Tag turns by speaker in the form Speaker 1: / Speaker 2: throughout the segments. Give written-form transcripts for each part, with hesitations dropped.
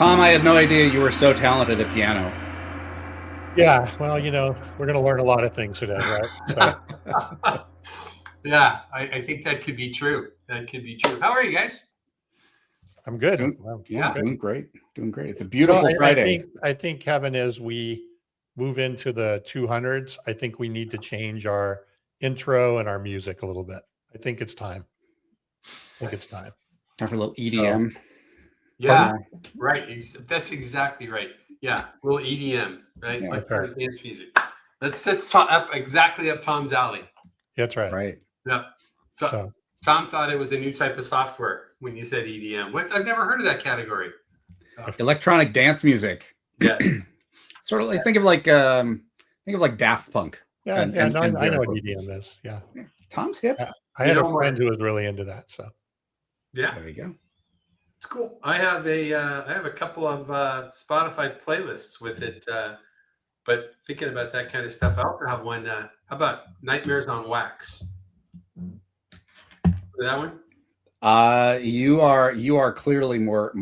Speaker 1: Tom, I had no idea you were so talented at piano.
Speaker 2: Yeah, well, we're going to learn a lot of things today, right? So,
Speaker 3: Yeah, I think that could be true. That could be true. How are you guys?
Speaker 2: I'm good.
Speaker 1: Doing great. Doing great. It's a beautiful Friday.
Speaker 2: I think, Kevin, as we move into the 200s, I think we need to change our intro and our music a little bit. I think it's time.
Speaker 1: Time for a little EDM.
Speaker 3: Yeah, right. That's exactly right. Yeah, a little EDM, right?
Speaker 2: Yeah,
Speaker 3: like dance music. That's up Tom's alley.
Speaker 2: That's right.
Speaker 1: Right.
Speaker 3: Yeah. So Tom thought it was a new type of software when you said EDM. I've never heard of that category.
Speaker 1: Electronic dance music.
Speaker 3: Yeah.
Speaker 1: Sort of like think of like Daft Punk.
Speaker 2: Yeah, I know what EDM is. Yeah.
Speaker 1: Tom's hip.
Speaker 2: I had a friend who was really into that. So.
Speaker 3: Yeah.
Speaker 1: There you go.
Speaker 3: It's cool. I have a couple of Spotify playlists with it. But thinking about that kind of stuff, I also have one. How about Nightmares on Wax? That one?
Speaker 1: You are clearly more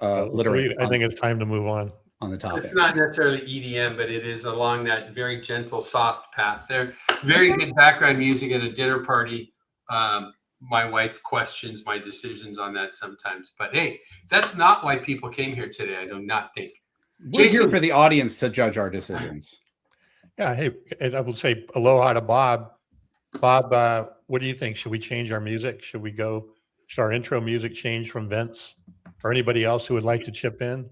Speaker 1: literate.
Speaker 2: I think it's time to move on
Speaker 1: the topic.
Speaker 3: It's not necessarily EDM, but it is along that very gentle, soft path. They're very good background music at a dinner party. My wife questions my decisions on that sometimes, but hey, that's not why people came here today. I do not think.
Speaker 1: We're here for the audience to judge our decisions.
Speaker 2: Yeah. Hey, I will say aloha to Bob. Bob, what do you think? Should we change our music? Should our intro music change from Vince or anybody else who would like to chip in?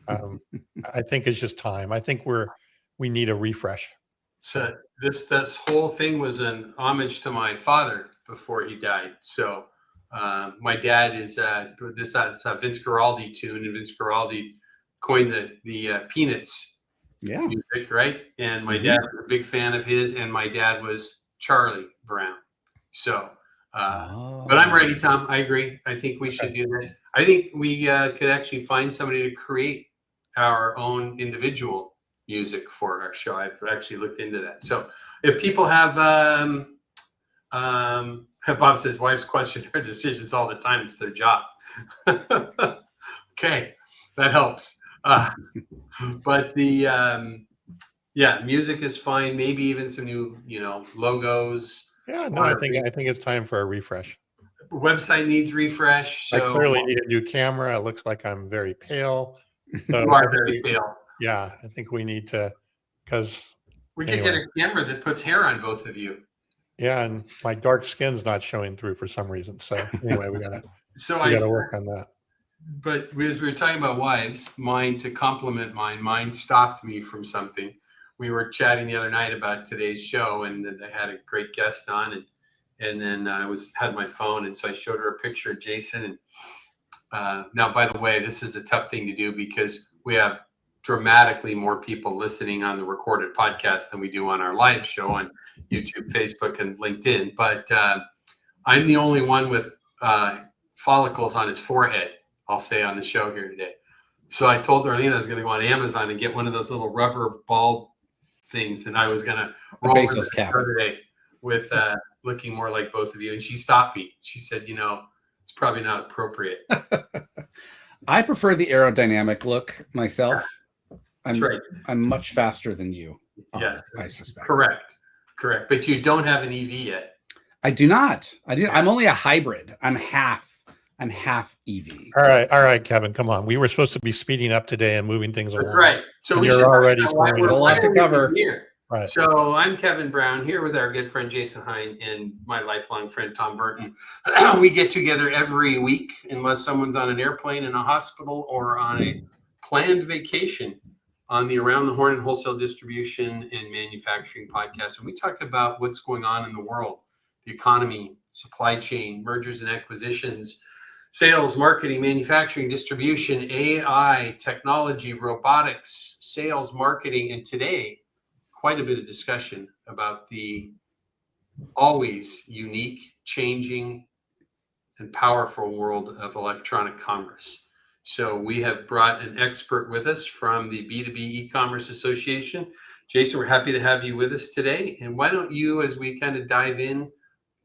Speaker 2: I think it's just time. I think we need a refresh.
Speaker 3: So this whole thing was an homage to my father before he died. So my dad is this Vince Guaraldi tune, and Vince Guaraldi coined the Peanuts music, right? And my dad was a big fan of his, and my dad was Charlie Brown. So, but I'm ready, Tom. I agree. I think we should do that. I think we could actually find somebody to create our own individual music for our show. I've actually looked into that. So if people have, Bob says wives question our decisions all the time. It's their job. Okay, that helps. But the music is fine. Maybe even some new, logos.
Speaker 2: Yeah, no, I think it's time for a refresh.
Speaker 3: Website needs refresh. So
Speaker 2: I clearly need a new camera. It looks like I'm very pale. So
Speaker 3: you are very pale.
Speaker 2: Yeah, I think we need to, because
Speaker 3: we could get a camera that puts hair on both of you.
Speaker 2: Yeah, and my dark skin's not showing through for some reason. So anyway, we gotta work on that.
Speaker 3: But as we were talking about wives, mine to complement mine stopped me from something. We were chatting the other night about today's show, and then I had a great guest on, and then I had my phone, and so I showed her a picture of Jason. And now, by the way, this is a tough thing to do because we have dramatically more people listening on the recorded podcast than we do on our live show on YouTube, Facebook, and LinkedIn. But I'm the only one with follicles on his forehead, I'll say, on the show here today. So I told Darlene I was going to go on Amazon and get one of those little rubber ball things, and I was going to roll over the show today with looking more like both of you. And she stopped me. She said, it's probably not appropriate.
Speaker 1: I prefer the aerodynamic look myself.
Speaker 3: That's right.
Speaker 1: I'm much faster than you.
Speaker 3: Yes,
Speaker 1: I suspect.
Speaker 3: Correct. But you don't have an EV yet.
Speaker 1: I do not. I'm only a hybrid. I'm half EV.
Speaker 2: All right, Kevin, come on. We were supposed to be speeding up today and moving things along.
Speaker 3: That's right. So we
Speaker 2: you're already
Speaker 1: a lot to cover
Speaker 3: here.
Speaker 2: Right.
Speaker 3: So I'm Kevin Brown here with our good friend Jason Hein and my lifelong friend Tom Burton. We get together every week unless someone's on an airplane in a hospital or on a planned vacation on the Around the Horn and Wholesale Distribution and Manufacturing podcast. And we talk about what's going on in the world, the economy, supply chain, mergers and acquisitions, sales, marketing, manufacturing, distribution, AI, technology, robotics, sales, marketing, and today, quite a bit of discussion about the always unique, changing, and powerful world of electronic commerce. So we have brought an expert with us from the B2B E-Commerce Association. Jason, we're happy to have you with us today. And why don't you, as we kind of dive in,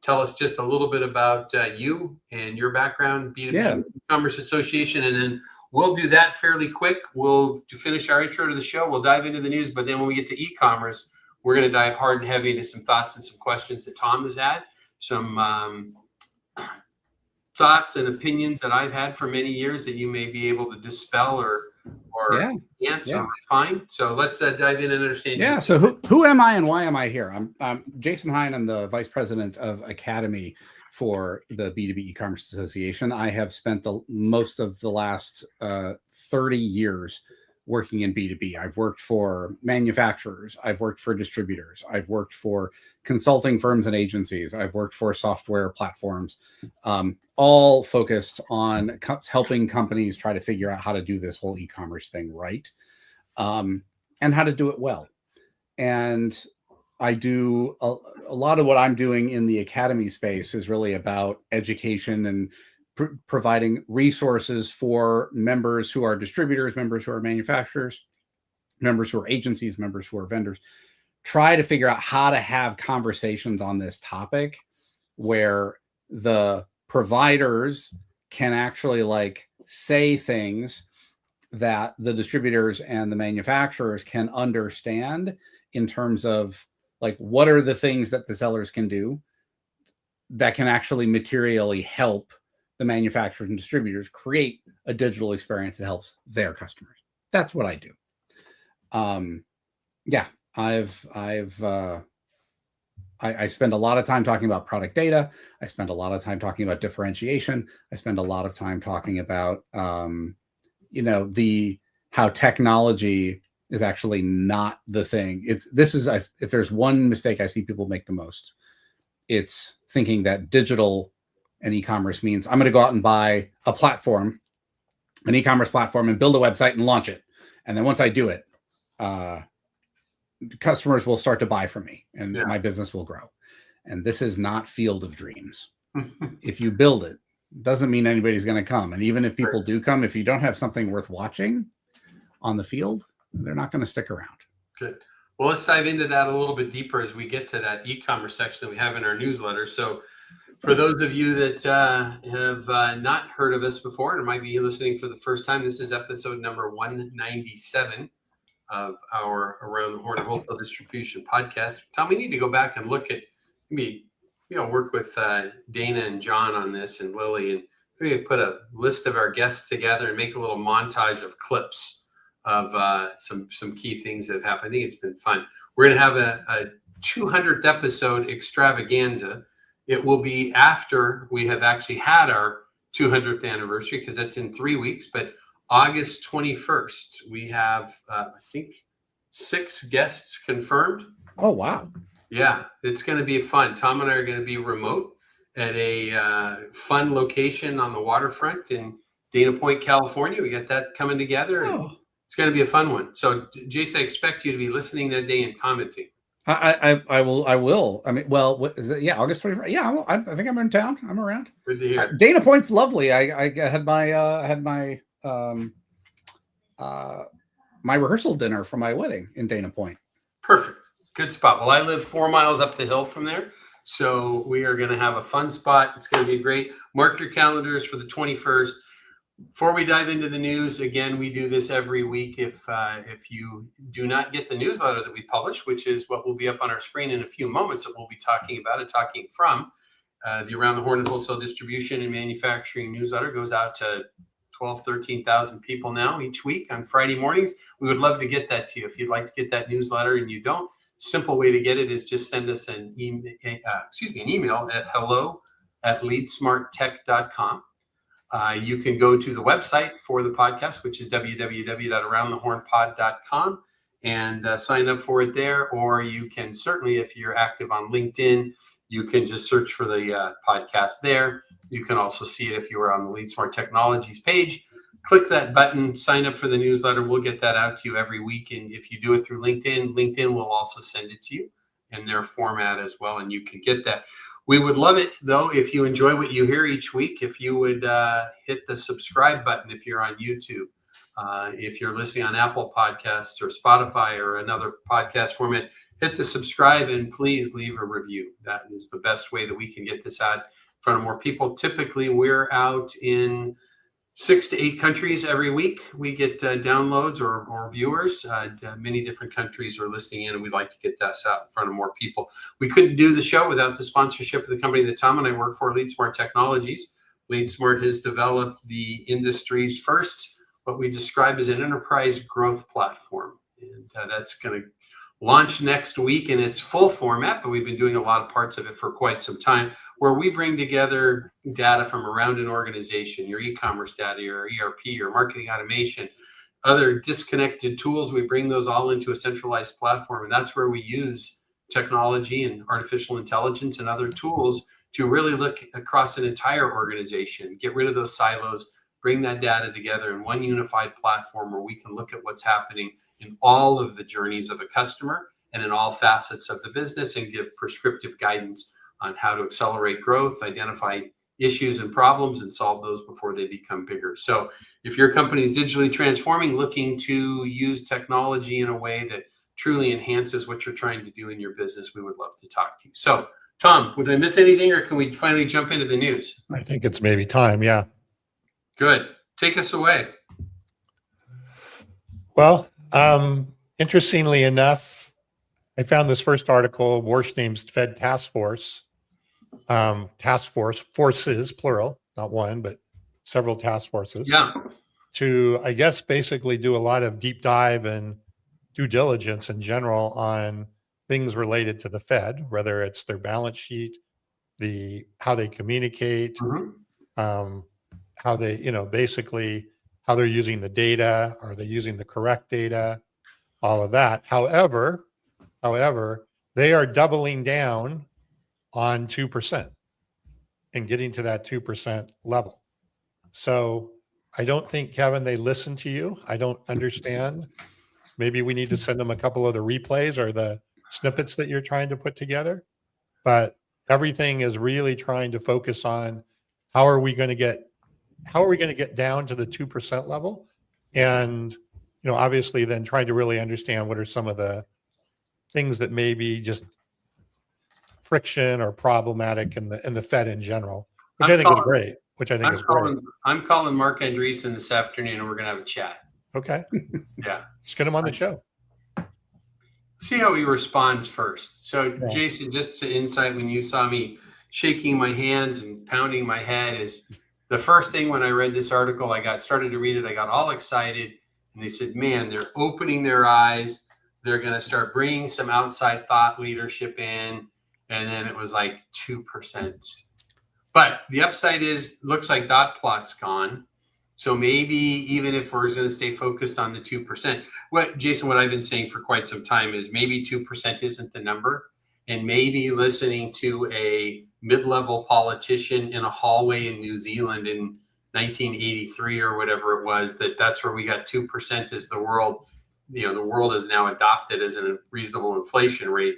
Speaker 3: tell us just a little bit about you and your background, B2B E-Commerce Association, and then we'll do that fairly quick. We'll finish our intro to the show. We'll dive into the news, but then when we get to e-commerce, we're going to dive hard and heavy into some thoughts and some questions that Tom has had, some thoughts and opinions that I've had for many years that you may be able to dispel or answer.
Speaker 1: Yeah.
Speaker 3: Fine. So let's dive in and understand.
Speaker 1: Yeah. So who am I and why am I here? I'm Jason Hein. I'm the vice president of Academy for the B2B E-Commerce Association. I have spent most of the last 30 years working in B2B. I've worked for manufacturers. I've worked for distributors. I've worked for consulting firms and agencies. I've worked for software platforms, all focused on helping companies try to figure out how to do this whole e-commerce thing right, and how to do it well. And I do a lot of what I'm doing in the academy space is really about education and providing resources for members who are distributors, members who are manufacturers, members who are agencies, members who are vendors, try to figure out how to have conversations on this topic where the providers can actually say things that the distributors and the manufacturers can understand in terms of what are the things that the sellers can do that can actually materially help the manufacturers and distributors create a digital experience that helps their customers. That's what I do. I spend a lot of time talking about product data. I spend a lot of time talking about differentiation. I spend a lot of time talking about, how technology is actually not the thing. If there's one mistake I see people make the most, it's thinking that digital and e-commerce means I'm going to go out and buy a platform, an e-commerce platform, and build a website and launch it. And then once I do it, customers will start to buy from me and my business will grow. And this is not Field of Dreams. If you build it, doesn't mean anybody's going to come. And even if people do come, if you don't have something worth watching on the field, they're not going to stick around.
Speaker 3: Good. Well, let's dive into that a little bit deeper as we get to that e-commerce section that we have in our newsletter. So for those of you that have not heard of us before and might be listening for the first time, this is episode number 197 of our Around the Horn Wholesale Distribution podcast. Tom, we need to go back and look at work with Dana and John on this and Lily, and maybe put a list of our guests together and make a little montage of clips of some key things that have happened. I think it's been fun. We're going to have a 200th episode extravaganza. It will be after we have actually had our 200th anniversary, because that's in 3 weeks. But August 21st, we have, I think, 6 guests confirmed.
Speaker 1: Oh, wow.
Speaker 3: Yeah, it's going to be fun. Tom and I are going to be remote at a fun location on the waterfront in Dana Point, California. We got that coming together. And it's going to be a fun one. So, Jason, I expect you to be listening that day and commenting.
Speaker 1: I will. I mean, well, what is it? Yeah, August 21st. Yeah, I think I'm in town. I'm around.
Speaker 3: Good to hear.
Speaker 1: Dana Point's lovely. I had my my rehearsal dinner for my wedding in Dana Point.
Speaker 3: Perfect. Good spot. Well, I live 4 miles up the hill from there, so we are going to have a fun spot. It's going to be great. Mark your calendars for the 21st. Before we dive into the news, again, we do this every week. If you do not get the newsletter that we publish, which is what will be up on our screen in a few moments that we'll be talking about and talking from, the Around the Horn and Wholesale Distribution and Manufacturing newsletter goes out to 13,000 people now each week on Friday mornings. We would love to get that to you. If you'd like to get that newsletter and you don't, simple way to get it is just send us an email at hello@leadsmarttech.com. You can go to the website for the podcast, which is www.aroundthehornpod.com, and sign up for it there. Or you can certainly, if you're active on LinkedIn, you can just search for the podcast there. You can also see it if you are on the Lead Smart Technologies page. Click that button, sign up for the newsletter. We'll get that out to you every week. And if you do it through LinkedIn, LinkedIn will also send it to you in their format as well, and you can get that. We would love it, though, if you enjoy what you hear each week, if you would hit the subscribe button if you're on YouTube. If you're listening on Apple Podcasts or Spotify or another podcast format, hit the subscribe and please leave a review. That is the best way that we can get this out in front of more people. Typically, we're out in 6 to 8 countries every week. We get downloads or viewers. Many different countries are listening in, and we'd like to get that out in front of more people. We couldn't do the show without the sponsorship of the company that Tom and I work for, LeadSmart Technologies. LeadSmart has developed the industry's first, what we describe as an enterprise growth platform. And that's going to launch next week in its full format, but we've been doing a lot of parts of it for quite some time, where we bring together data from around an organization, your e-commerce data, your ERP, your marketing automation, other disconnected tools. We bring those all into a centralized platform. And that's where we use technology and artificial intelligence and other tools to really look across an entire organization, get rid of those silos, bring that data together in one unified platform where we can look at what's happening in all of the journeys of a customer and in all facets of the business, and give prescriptive guidance on how to accelerate growth, identify issues and problems, and solve those before they become bigger. So if your company is digitally transforming, looking to use technology in a way that truly enhances what you're trying to do in your business, we would love to talk to you. So Tom, would I miss anything, or can we finally jump into the news?
Speaker 2: I think it's maybe time. Yeah.
Speaker 3: Good. Take us away.
Speaker 2: Well, interestingly enough, I found this first article, Name's Fed Task Force, forces, plural, not one, but several task forces.
Speaker 3: Yeah.
Speaker 2: To, I guess, basically do a lot of deep dive and due diligence in general on things related to the Fed, whether it's their balance sheet, how they communicate, how they, basically how they're using the data, are they using the correct data, all of that. However, they are doubling down on 2% and getting to that 2% level. So I don't think, Kevin, they listen to you. I don't understand. Maybe we need to send them a couple of the replays or the snippets that you're trying to put together. But everything is really trying to focus on how are we going to get down to the 2% level, and obviously then trying to really understand what are some of the things that may be just friction or problematic in the Fed in general, which I think is great.
Speaker 3: I'm calling Mark Andreessen this afternoon, and we're going to have a chat.
Speaker 2: Okay.
Speaker 3: Yeah.
Speaker 2: Let's get him on the show.
Speaker 3: See how he responds first. So
Speaker 2: Yeah.
Speaker 3: Jason, just to insight, when you saw me shaking my hands and pounding my head, is the first thing when I read this article, I started to read it, I got all excited, and they said, man, they're opening their eyes. They're going to start bringing some outside thought leadership in. And then it was like 2%. But the upside looks like dot plot's gone. So maybe even if we're going to stay focused on the 2%, Jason, what I've been saying for quite some time is maybe 2% isn't the number. And maybe listening to a mid-level politician in a hallway in New Zealand in 1983 or whatever it was, that's where we got 2% as the world, the world is now adopted as a reasonable inflation rate.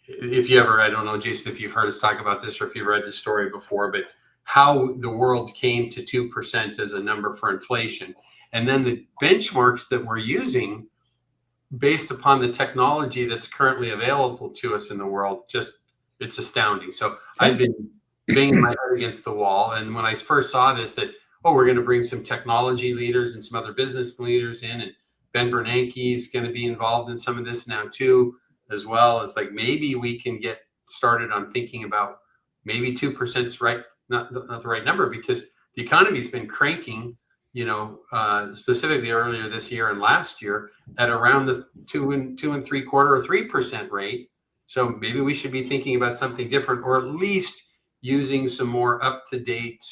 Speaker 3: If you ever, I don't know, Jason, if you've heard us talk about this or if you've read the story before, but how the world came to 2% as a number for inflation. And then the benchmarks that we're using based upon the technology that's currently available to us in the world, it's astounding. So I've been banging my head against the wall. And when I first saw this, we're going to bring some technology leaders and some other business leaders in, and Ben Bernanke is going to be involved in some of this now too, as well. It's like, maybe we can get started on thinking about maybe 2% is right, not the right number, because the economy's been cranking, specifically earlier this year and last year at around the 2 3/4 or 3% rate. So maybe we should be thinking about something different, or at least using some more up-to-date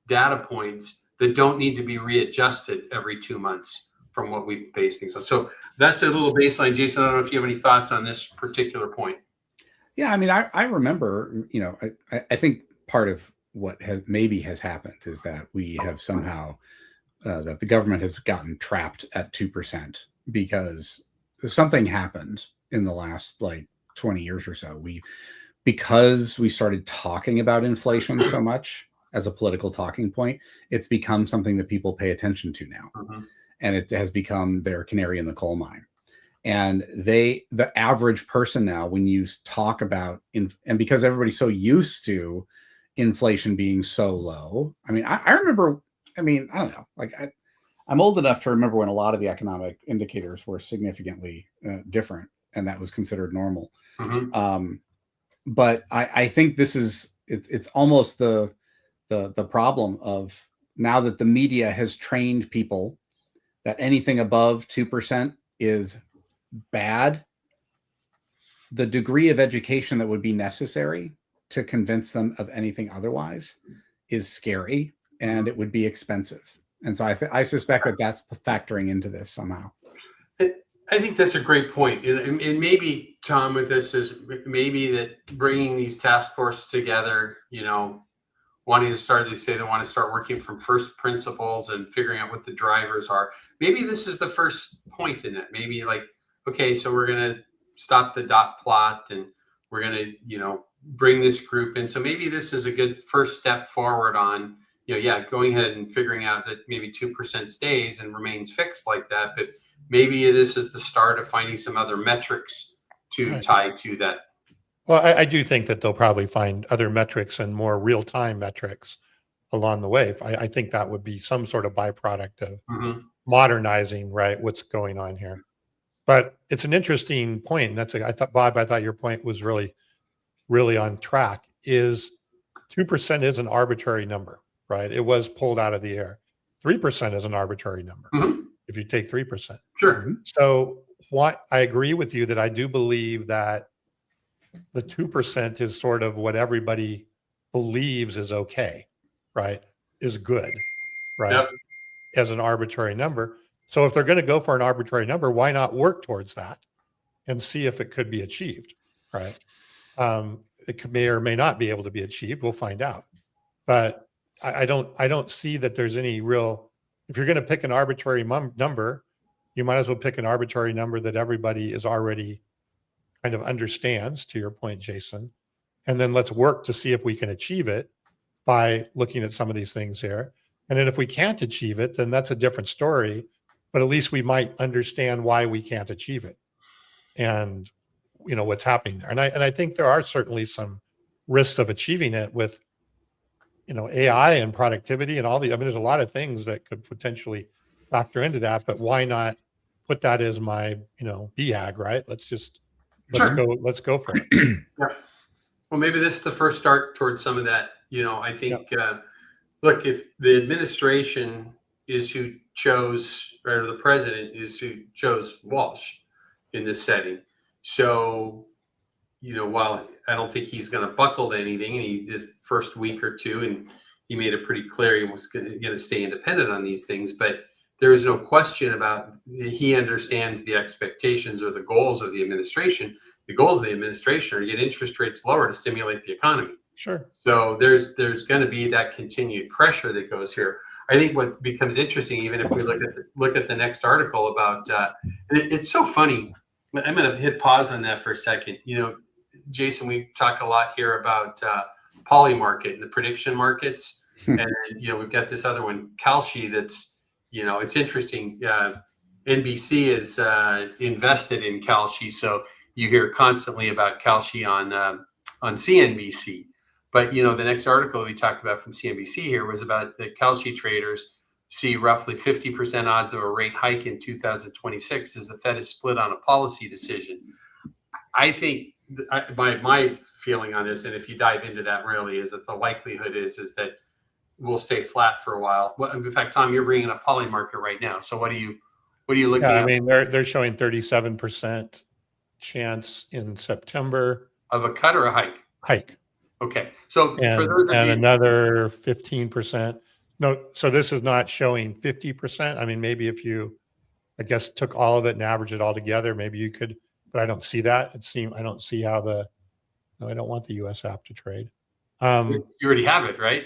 Speaker 3: data points that don't need to be readjusted every 2 months from what we've based things on. So that's a little baseline. Jason, I don't know if you have any thoughts on this particular point.
Speaker 1: Yeah, I mean, I remember, I think part of what has happened is that we have somehow, that the government has gotten trapped at 2% because something happened in the last 20 years or so. Because we started talking about inflation so much as a political talking point, it's become something that people pay attention to now. Mm-hmm. And it has become their canary in the coal mine. And the average person now, when you talk about, and because everybody's so used to inflation being so low, I mean, I remember I mean, I don't know. Like I'm old enough to remember when a lot of the economic indicators were significantly different, and that was considered normal.
Speaker 3: Mm-hmm.
Speaker 1: But I think this is it's almost the problem of now that the media has trained people that anything above 2% is bad. The degree of education that would be necessary to convince them of anything otherwise is scary, and it would be expensive. And so I suspect that that's factoring into this somehow.
Speaker 3: I think that's a great point. And maybe, Tom, with this is maybe that bringing these task forces together, wanting to start, they say they want to start working from first principles and figuring out what the drivers are. Maybe this is the first point in that. Maybe like, okay, so we're going to stop the dot plot and we're going to, bring this group in. So maybe this is a good first step forward on, going ahead and figuring out that maybe 2% stays and remains fixed like that. But maybe this is the start of finding some other metrics to tie to that.
Speaker 2: Well, I do think that they'll probably find other metrics and more real-time metrics along the way. I think that would be some sort of byproduct of modernizing, right, what's going on here. But it's an interesting point. And Bob, I thought your point was really, really on track. Is 2% is an arbitrary number, right? It was pulled out of the air. 3% is an arbitrary number. If you take 3%.
Speaker 3: Sure.
Speaker 2: So I agree with you that I do believe that the 2% is sort of what everybody believes is okay, right? Is good, right?
Speaker 3: Yep.
Speaker 2: As an arbitrary number. So if they're going to go for an arbitrary number, why not work towards that and see if it could be achieved, right? It may or may not be able to be achieved. We'll find out. But I don't see that there's any real, if you're going to pick an arbitrary number, you might as well pick an arbitrary number that everybody is already kind of understands, to your point, Jason. And then let's work to see if we can achieve it by looking at some of these things here. And then if we can't achieve it, then that's a different story. But at least we might understand why we can't achieve it and what's happening there. And I think there are certainly some risks of achieving it with AI and productivity and there's a lot of things that could potentially factor into that, but why not put that as my, BHAG, right? Let's go for it.
Speaker 3: Yeah. Well, maybe this is the first start towards some of that. I think, look, if the administration is who chose, or the president is who chose Walsh in this setting. So, while I don't think he's going to buckle to anything, and this first week or two, and he made it pretty clear he was going to stay independent on these things, but there is no question about he understands the expectations or the goals of the administration. The goals of the administration are to get interest rates lower to stimulate the economy.
Speaker 2: Sure.
Speaker 3: So there's going to be that continued pressure that goes here. I think what becomes interesting, even if we look at the next article about, it's so funny. I'm going to hit pause on that for a second. Jason, we talk a lot here about Polymarket and the prediction markets, and we've got this other one, Kalshi. That's it's interesting. NBC is invested in Kalshi, so you hear constantly about Kalshi on CNBC. But the next article we talked about from CNBC here was about the Kalshi traders see roughly 50% odds of a rate hike in 2026 as the Fed is split on a policy decision. I think my feeling on this, and if you dive into that really, is that the likelihood is that we'll stay flat for a while. Well, in fact, Tom, you're bringing up Polymarket right now. So what are you looking at?
Speaker 2: I mean, they're showing 37% chance in September
Speaker 3: of a cut or a hike.
Speaker 2: Hike.
Speaker 3: Okay. So
Speaker 2: for those and another 15%. No, so this is not showing 50%. I mean, maybe if you, I guess, took all of it and averaged it all together, maybe you could, but I don't see that. I don't see how I don't want the US app to trade.
Speaker 3: You already have it, right?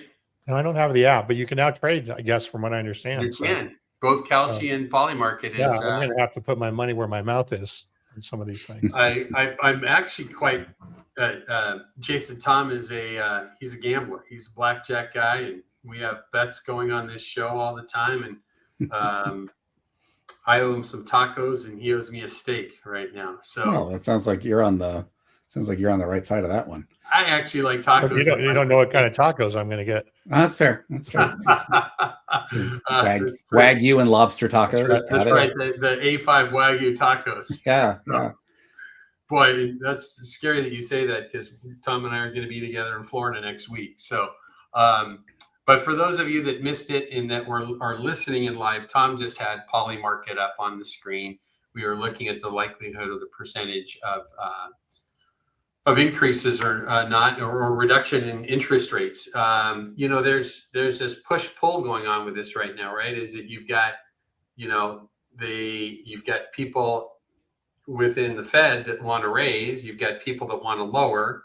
Speaker 2: No, I don't have the app, but you can now trade, I guess, from what I understand.
Speaker 3: You can. Both Kalshi and Polymarket is.
Speaker 2: Yeah, I'm going to have to put my money where my mouth is in some of these things.
Speaker 3: I'm actually quite. Jason Tom is he's a gambler. He's a blackjack guy, and we have bets going on this show all the time. And I owe him some tacos, and he owes me a steak right now. So
Speaker 1: well, that sounds like you're on the Sounds like you're on the right side of that one.
Speaker 3: I actually like
Speaker 2: But
Speaker 3: tacos.
Speaker 2: you don't know what kind of tacos I'm going to get.
Speaker 1: Oh, that's fair. That's fair. Wagyu and lobster tacos.
Speaker 3: That's right. The A5 Wagyu tacos.
Speaker 1: Yeah. Yeah.
Speaker 3: Boy, that's scary that you say that, because Tom and I are going to be together in Florida next week. So, but for those of you that missed it and that are listening in live, Tom just had Polymarket up on the screen. We are looking at the likelihood of the percentage of increases or not, or reduction in interest rates. There's this push-pull going on with this right now, right? Is that you've got, you've got people within the Fed that want to raise, you've got people that want to lower,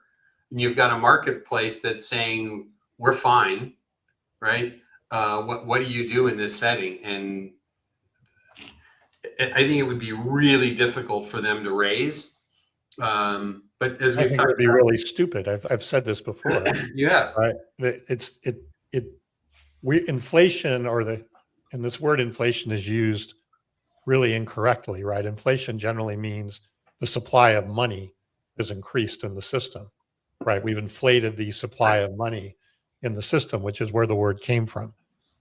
Speaker 3: and you've got a marketplace that's saying we're fine, right? What do you do in this setting? And I think it would be really difficult for them to raise. But as we've talked about,
Speaker 2: it'd be really stupid. I've said this before.
Speaker 3: Yeah,
Speaker 2: right. Inflation, and this word inflation is used really incorrectly, right? Inflation generally means the supply of money is increased in the system, right? We've inflated the supply of money in the system, which is where the word came from.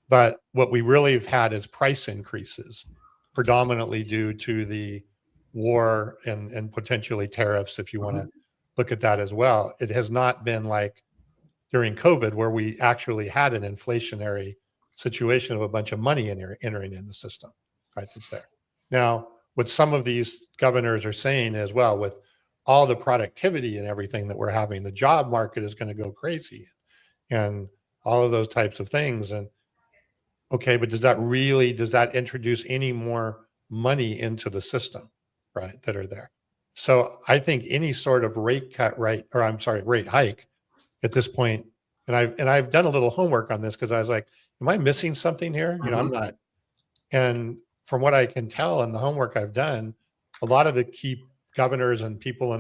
Speaker 2: But what we really have had is price increases, predominantly due to the war and potentially tariffs, if you want to look at that as well. It has not been like during COVID, where we actually had an inflationary situation of a bunch of money entering in the system, right? That's there. Now, what some of these governors are saying as well, with all the productivity and everything that we're having, the job market is going to go crazy and all of those types of things. And okay, but does that introduce any more money into the system, right, that are there? So I think any sort of rate hike at this point, and I've done a little homework on this, because I was like, am I missing something here? I'm not. And from what I can tell in the homework I've done, a lot of the key governors and people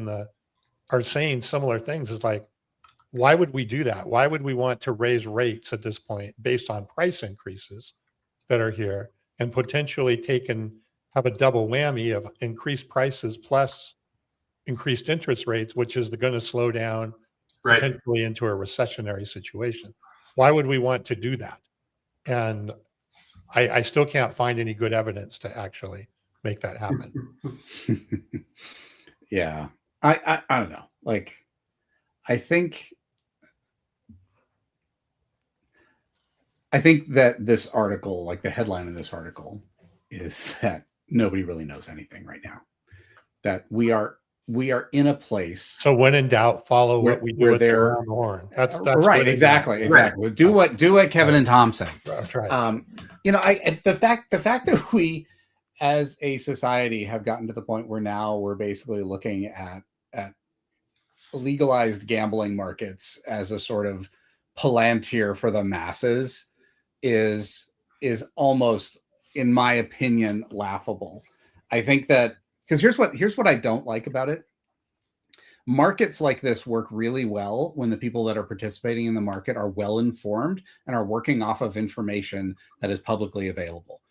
Speaker 2: are saying similar things. Is like, why would we do that? Why would we want to raise rates at this point based on price increases that are here, and potentially have a double whammy of increased prices plus increased interest rates, which is going to slow down potentially into a recessionary situation? Why would we want to do that? And I still can't find any good evidence to actually make that happen.
Speaker 1: Yeah. I don't know. Like, I think that this article, like the headline of this article, is that nobody really knows anything right now. That we are in a place.
Speaker 2: So when in doubt, follow what we do with the horn. That's
Speaker 1: right. Exactly. Do what Kevin and Tom said.
Speaker 2: That's right.
Speaker 1: The fact that we as a society have gotten to the point where now we're basically looking at legalized gambling markets as a sort of palantir for the masses is almost, in my opinion, laughable. I think that, because here's what I don't like about it. Markets like this work really well when the people that are participating in the market are well informed and are working off of information that is publicly available.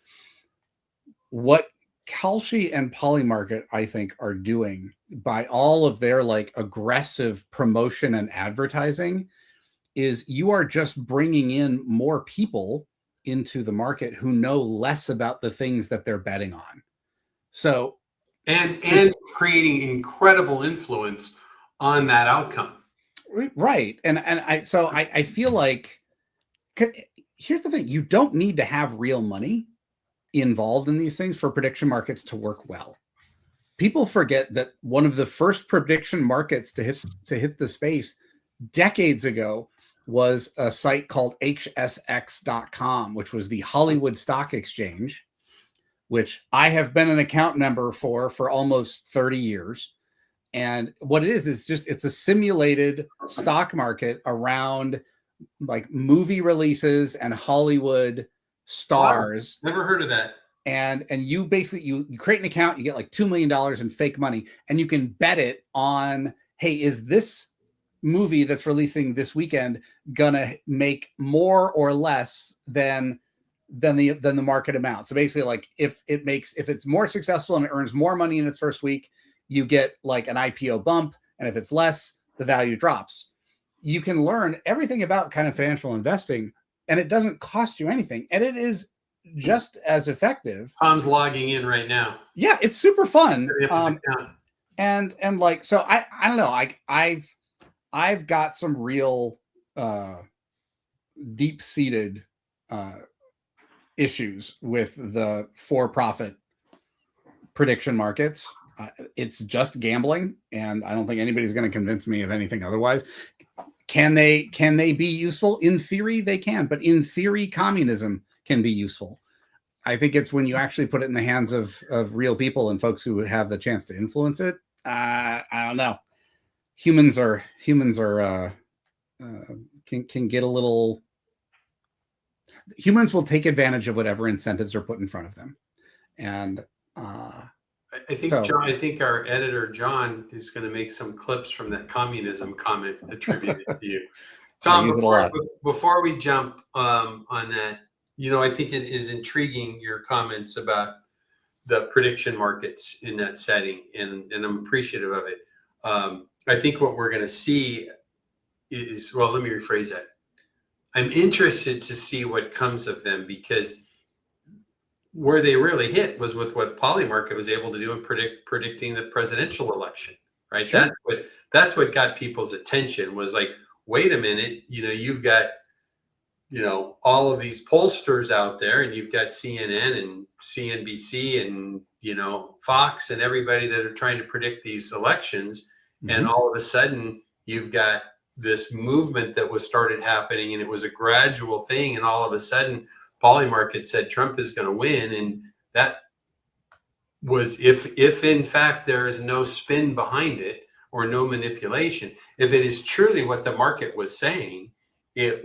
Speaker 1: What Kalshi and Polymarket, I think, are doing by all of their aggressive promotion and advertising is you are just bringing in more people into the market who know less about the things that they're betting on. So,
Speaker 3: and creating incredible influence on that outcome.
Speaker 1: Right. And I feel like, here's the thing, you don't need to have real money involved in these things for prediction markets to work well. People forget that one of the first prediction markets to hit the space decades ago was a site called hsx.com, which was the Hollywood Stock Exchange, which I have been an account member for almost 30 years. And what it is it's a simulated stock market around like movie releases and Hollywood stars.
Speaker 3: Wow, never heard of that.
Speaker 1: And you basically, you create an account, you get like $2 million in fake money, and you can bet it on, hey, is this movie that's releasing this weekend gonna make more or less than the market amount? So basically, like if it's more successful and it earns more money in its first week, you get like an IPO bump. And if it's less, the value drops. You can learn everything about kind of financial investing, and it doesn't cost you anything. And it is just as effective.
Speaker 3: Tom's logging in right now.
Speaker 1: Yeah, it's super fun.
Speaker 3: And
Speaker 1: like, so I don't know, I've got some real deep-seated issues with the for-profit prediction markets. It's just gambling, and I don't think anybody's going to convince me of anything otherwise. Can they be useful? In theory, they can, but in theory, communism can be useful. I think it's when you actually put it in the hands of real people and folks who have the chance to influence it. I don't know. Humans are can get a little. Humans will take advantage of whatever incentives are put in front of them, and
Speaker 3: I think John, I think our editor John is going to make some clips from that communism comment attributed to you, Tom. Before we jump on that, I think it is intriguing your comments about the prediction markets in that setting, and I'm appreciative of it. I think what we're going to see is, well, let me rephrase that. I'm interested to see what comes of them, because where they really hit was with what Polymarket was able to do in predicting the presidential election, right? Sure. That's what got people's attention, was like, wait a minute, you've got, all of these pollsters out there, and you've got CNN and CNBC and, Fox and everybody that are trying to predict these elections. Mm-hmm. And all of a sudden you've got this movement that was started happening, and it was a gradual thing. And all of a sudden Polymarket said Trump is going to win. And that was, if in fact there is no spin behind it or no manipulation, if it is truly what the market was saying, it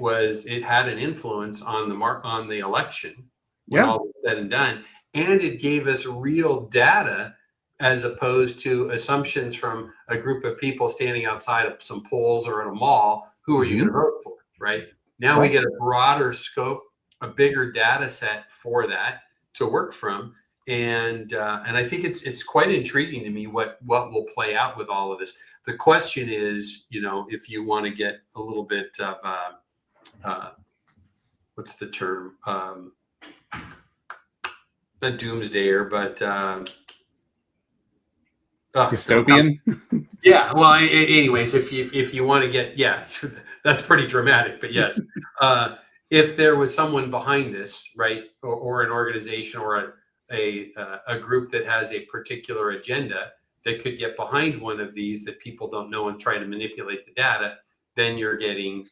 Speaker 3: had an influence on the election when all was said and done. And it gave us real data, as opposed to assumptions from a group of people standing outside of some polls or in a mall. Who are you going to vote for? Right now, we get a broader scope, a bigger data set for that to work from, and I think it's quite intriguing to me what will play out with all of this. The question is, if you want to get a little bit of what's the term? Not doomsdayer, but
Speaker 1: dystopian.
Speaker 3: Yeah. Well, anyways, if you want to get, that's pretty dramatic, but yes, if there was someone behind this, right, or an organization or a group that has a particular agenda that could get behind one of these that people don't know and try to manipulate the data, then you're getting,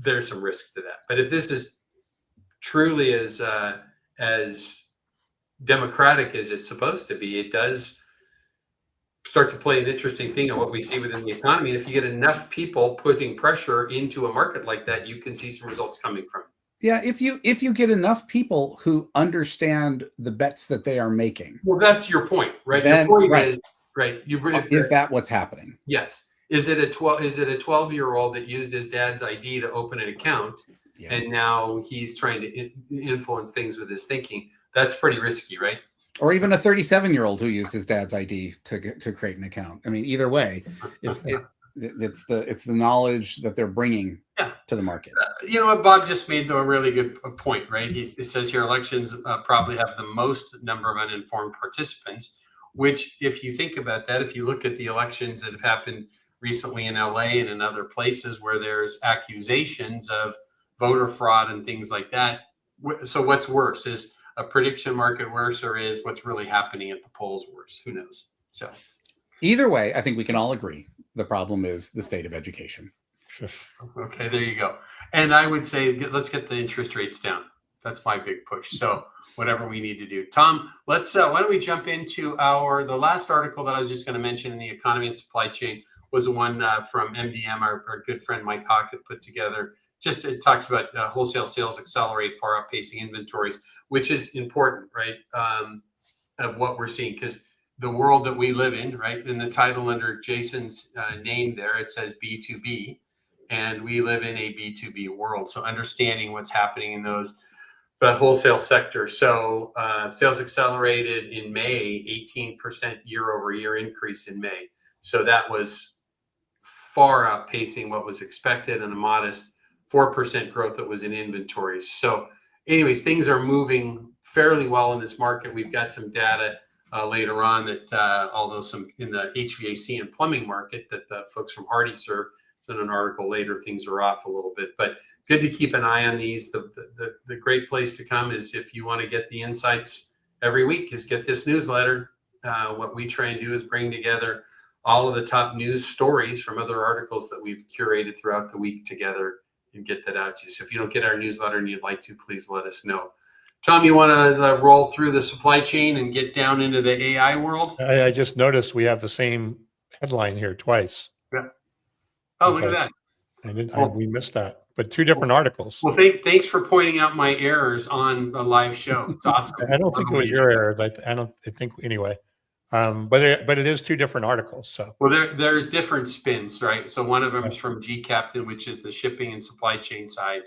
Speaker 3: there's some risk to that. But if this is truly as democratic as it's supposed to be, it does start to play an interesting thing on what we see within the economy. And if you get enough people putting pressure into a market like that, you can see some results coming from it.
Speaker 1: Yeah, if you get enough people who understand the bets that they are making.
Speaker 3: Well, that's your point, right? Then, your point is, right,
Speaker 1: is that what's happening?
Speaker 3: Yes. Is it a 12-year-old that used his dad's ID to open an account, and now he's trying to influence things with his thinking? That's pretty risky, right?
Speaker 1: Or even a 37-year-old who used his dad's ID to create an account. I mean, either way, it's the knowledge that they're bringing to the market.
Speaker 3: You know what, Bob just made, though, a really good point, right? He says here elections probably have the most number of uninformed participants, which, if you think about that, if you look at the elections that have happened recently in LA and in other places where there's accusations of voter fraud and things like that. So what's worse? Is a prediction market worse, or is what's really happening at the polls worse? Who knows? So
Speaker 1: either way, I think we can all agree the problem is the state of education.
Speaker 3: Okay, there you go. And I would say, let's get the interest rates down. That's my big push. So whatever we need to do. Tom, let's why don't we jump into the last article that I was just going to mention in the economy and supply chain was one from MDM, our good friend Mike Hawk had put together. Just it talks about wholesale sales accelerate, far outpacing inventories, which is important, right? Of what we're seeing, because the world that we live in, right? In the title under Jason's name there, it says B2B, and we live in a B2B world. So understanding what's happening in the wholesale sector. So sales accelerated in May, 18% year over year increase in May. So that was far outpacing what was expected, and a modest 4% growth that was in inventories. So anyways, things are moving fairly well in this market. We've got some data later on that although some in the HVAC and plumbing market that the folks from Hardy serve, so in an article later, things are off a little bit, but good to keep an eye on these. The great place to come is if you want to get the insights every week is get this newsletter. What we try and do is bring together all of the top news stories from other articles that we've curated throughout the week together and get that out to you. So if you don't get our newsletter and you'd like to, please let us know. Tom, you want to roll through the supply chain and get down into the AI world?
Speaker 2: I just noticed we have the same headline here twice.
Speaker 3: Yeah. Oh, look at that.
Speaker 2: We missed that, but two different articles.
Speaker 3: Well, thanks for pointing out my errors on a live show. It's awesome.
Speaker 2: I don't think it was your error. I think anyway. But it is two different articles. So
Speaker 3: there's different spins, right? So one of them is from G Captain, which is the shipping and supply chain side,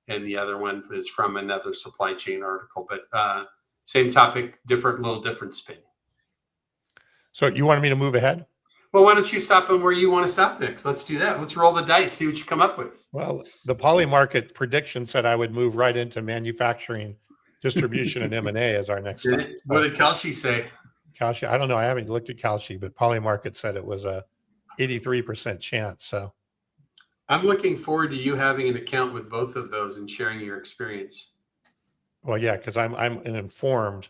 Speaker 3: and the other one is from another supply chain article. But same topic, little different spin.
Speaker 2: So you wanted me to move ahead?
Speaker 3: Well, why don't you stop on where you want to stop next? Let's do that. Let's roll the dice, see what you come up with.
Speaker 2: Well, the poly market prediction said I would move right into manufacturing, distribution, and M&A as our next step.
Speaker 3: What did Kalshi say?
Speaker 2: Kalshi, I don't know. I haven't looked at Kalshi, but poly market said it was a 83% chance. So
Speaker 3: I'm looking forward to you having an account with both of those and sharing your experience.
Speaker 2: Well, yeah, because I'm an informed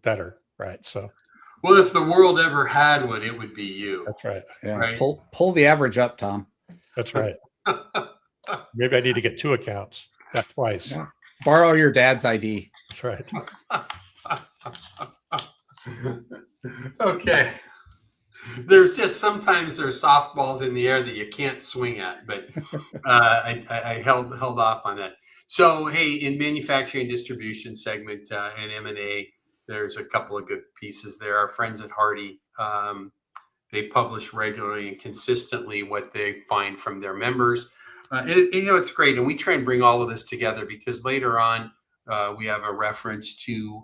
Speaker 2: better, right? So.
Speaker 3: Well, if the world ever had one, it would be you.
Speaker 2: That's right.
Speaker 1: Yeah.
Speaker 3: Right.
Speaker 1: Pull the average up, Tom.
Speaker 2: That's right. Maybe I need to get two accounts. That twice.
Speaker 1: Yeah. Borrow your dad's ID.
Speaker 2: That's right.
Speaker 3: Okay. There's just sometimes there's softballs in the air that you can't swing at, but I held off on that. So, hey, in manufacturing distribution segment and M&A, there's a couple of good pieces there. Our friends at Hardy, they publish regularly and consistently what they find from their members. It's great. And we try and bring all of this together because later on, we have a reference to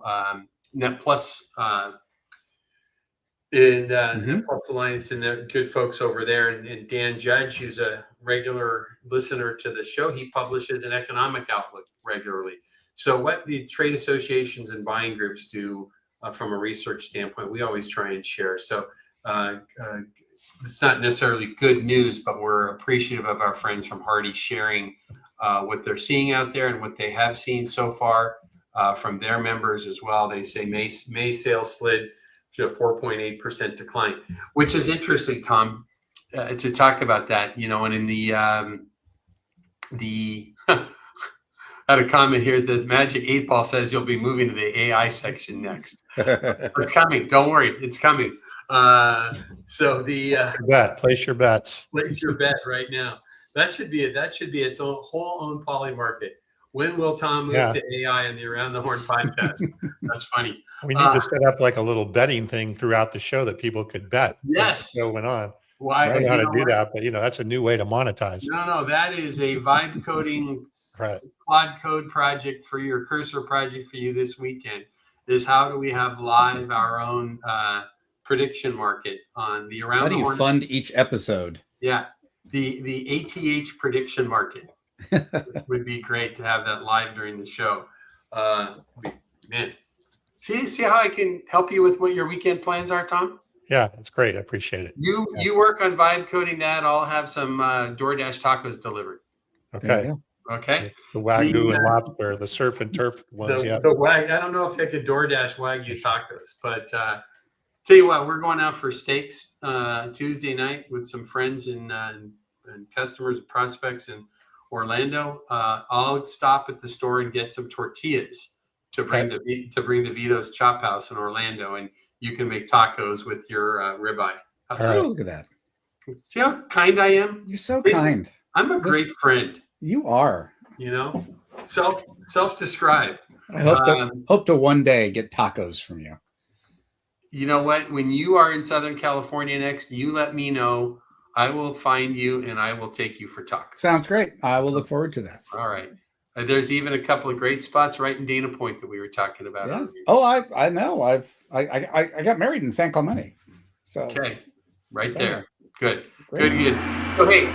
Speaker 3: Net Plus Net Plus Alliance and the good folks over there. And Dan Judge, who's a regular listener to the show, he publishes an economic outlook regularly. So what the trade associations and buying groups do from a research standpoint, we always try and share. So it's not necessarily good news, but we're appreciative of our friends from Hardy sharing what they're seeing out there and what they have seen so far from their members as well. They say May sales slid to a 4.8% decline, which is interesting, Tom, to talk about that. And in the I had a comment here that Magic 8 Ball says you'll be moving to the AI section next. It's coming. Don't worry. It's coming. So
Speaker 2: place your bets.
Speaker 3: Place your bet right now. That should be its own whole own poly market. When will Tom move to AI in the Around the Horn podcast? That's funny.
Speaker 2: We need to set up like a little betting thing throughout the show that people could bet.
Speaker 3: Yes.
Speaker 2: The show went on.
Speaker 3: Well,
Speaker 2: I don't know how to do that, but that's a new way to monetize.
Speaker 3: No, that is a vibe coding quad code project for your cursor project for you this weekend. Is how do we have live our own prediction market on the Around the Horn?
Speaker 1: How do you fund each episode?
Speaker 3: Yeah, the ATH prediction market would be great to have that live during the show. Man, see how I can help you with what your weekend plans are, Tom?
Speaker 2: Yeah, that's great. I appreciate it.
Speaker 3: You work on vibe coding that. I'll have some DoorDash tacos delivered.
Speaker 2: Okay.
Speaker 3: Okay.
Speaker 2: The Wagyu and lobster, the surf and turf ones.
Speaker 3: The Wagyu. I don't know if I could DoorDash Wagyu tacos, but tell you what, we're going out for steaks Tuesday night with some friends and customers and prospects in Orlando. I'll stop at the store and get some tortillas to bring to Vito's Chop House in Orlando, and you can make tacos with your ribeye.
Speaker 1: Look at that.
Speaker 3: See how kind I am?
Speaker 1: You're so kind.
Speaker 3: I'm a great friend.
Speaker 1: You are.
Speaker 3: Self-described.
Speaker 1: I hope to one day get tacos from you.
Speaker 3: You know what? When you are in Southern California next, you let me know. I will find you and I will take you for tacos.
Speaker 1: Sounds great. I will look forward to that.
Speaker 3: All right. There's even a couple of great spots right in Dana Point that we were talking about.
Speaker 1: Yeah. Oh, I know. I got married in San Clemente. So
Speaker 3: okay, right there. Good.
Speaker 1: Great.
Speaker 3: Good. So, hey,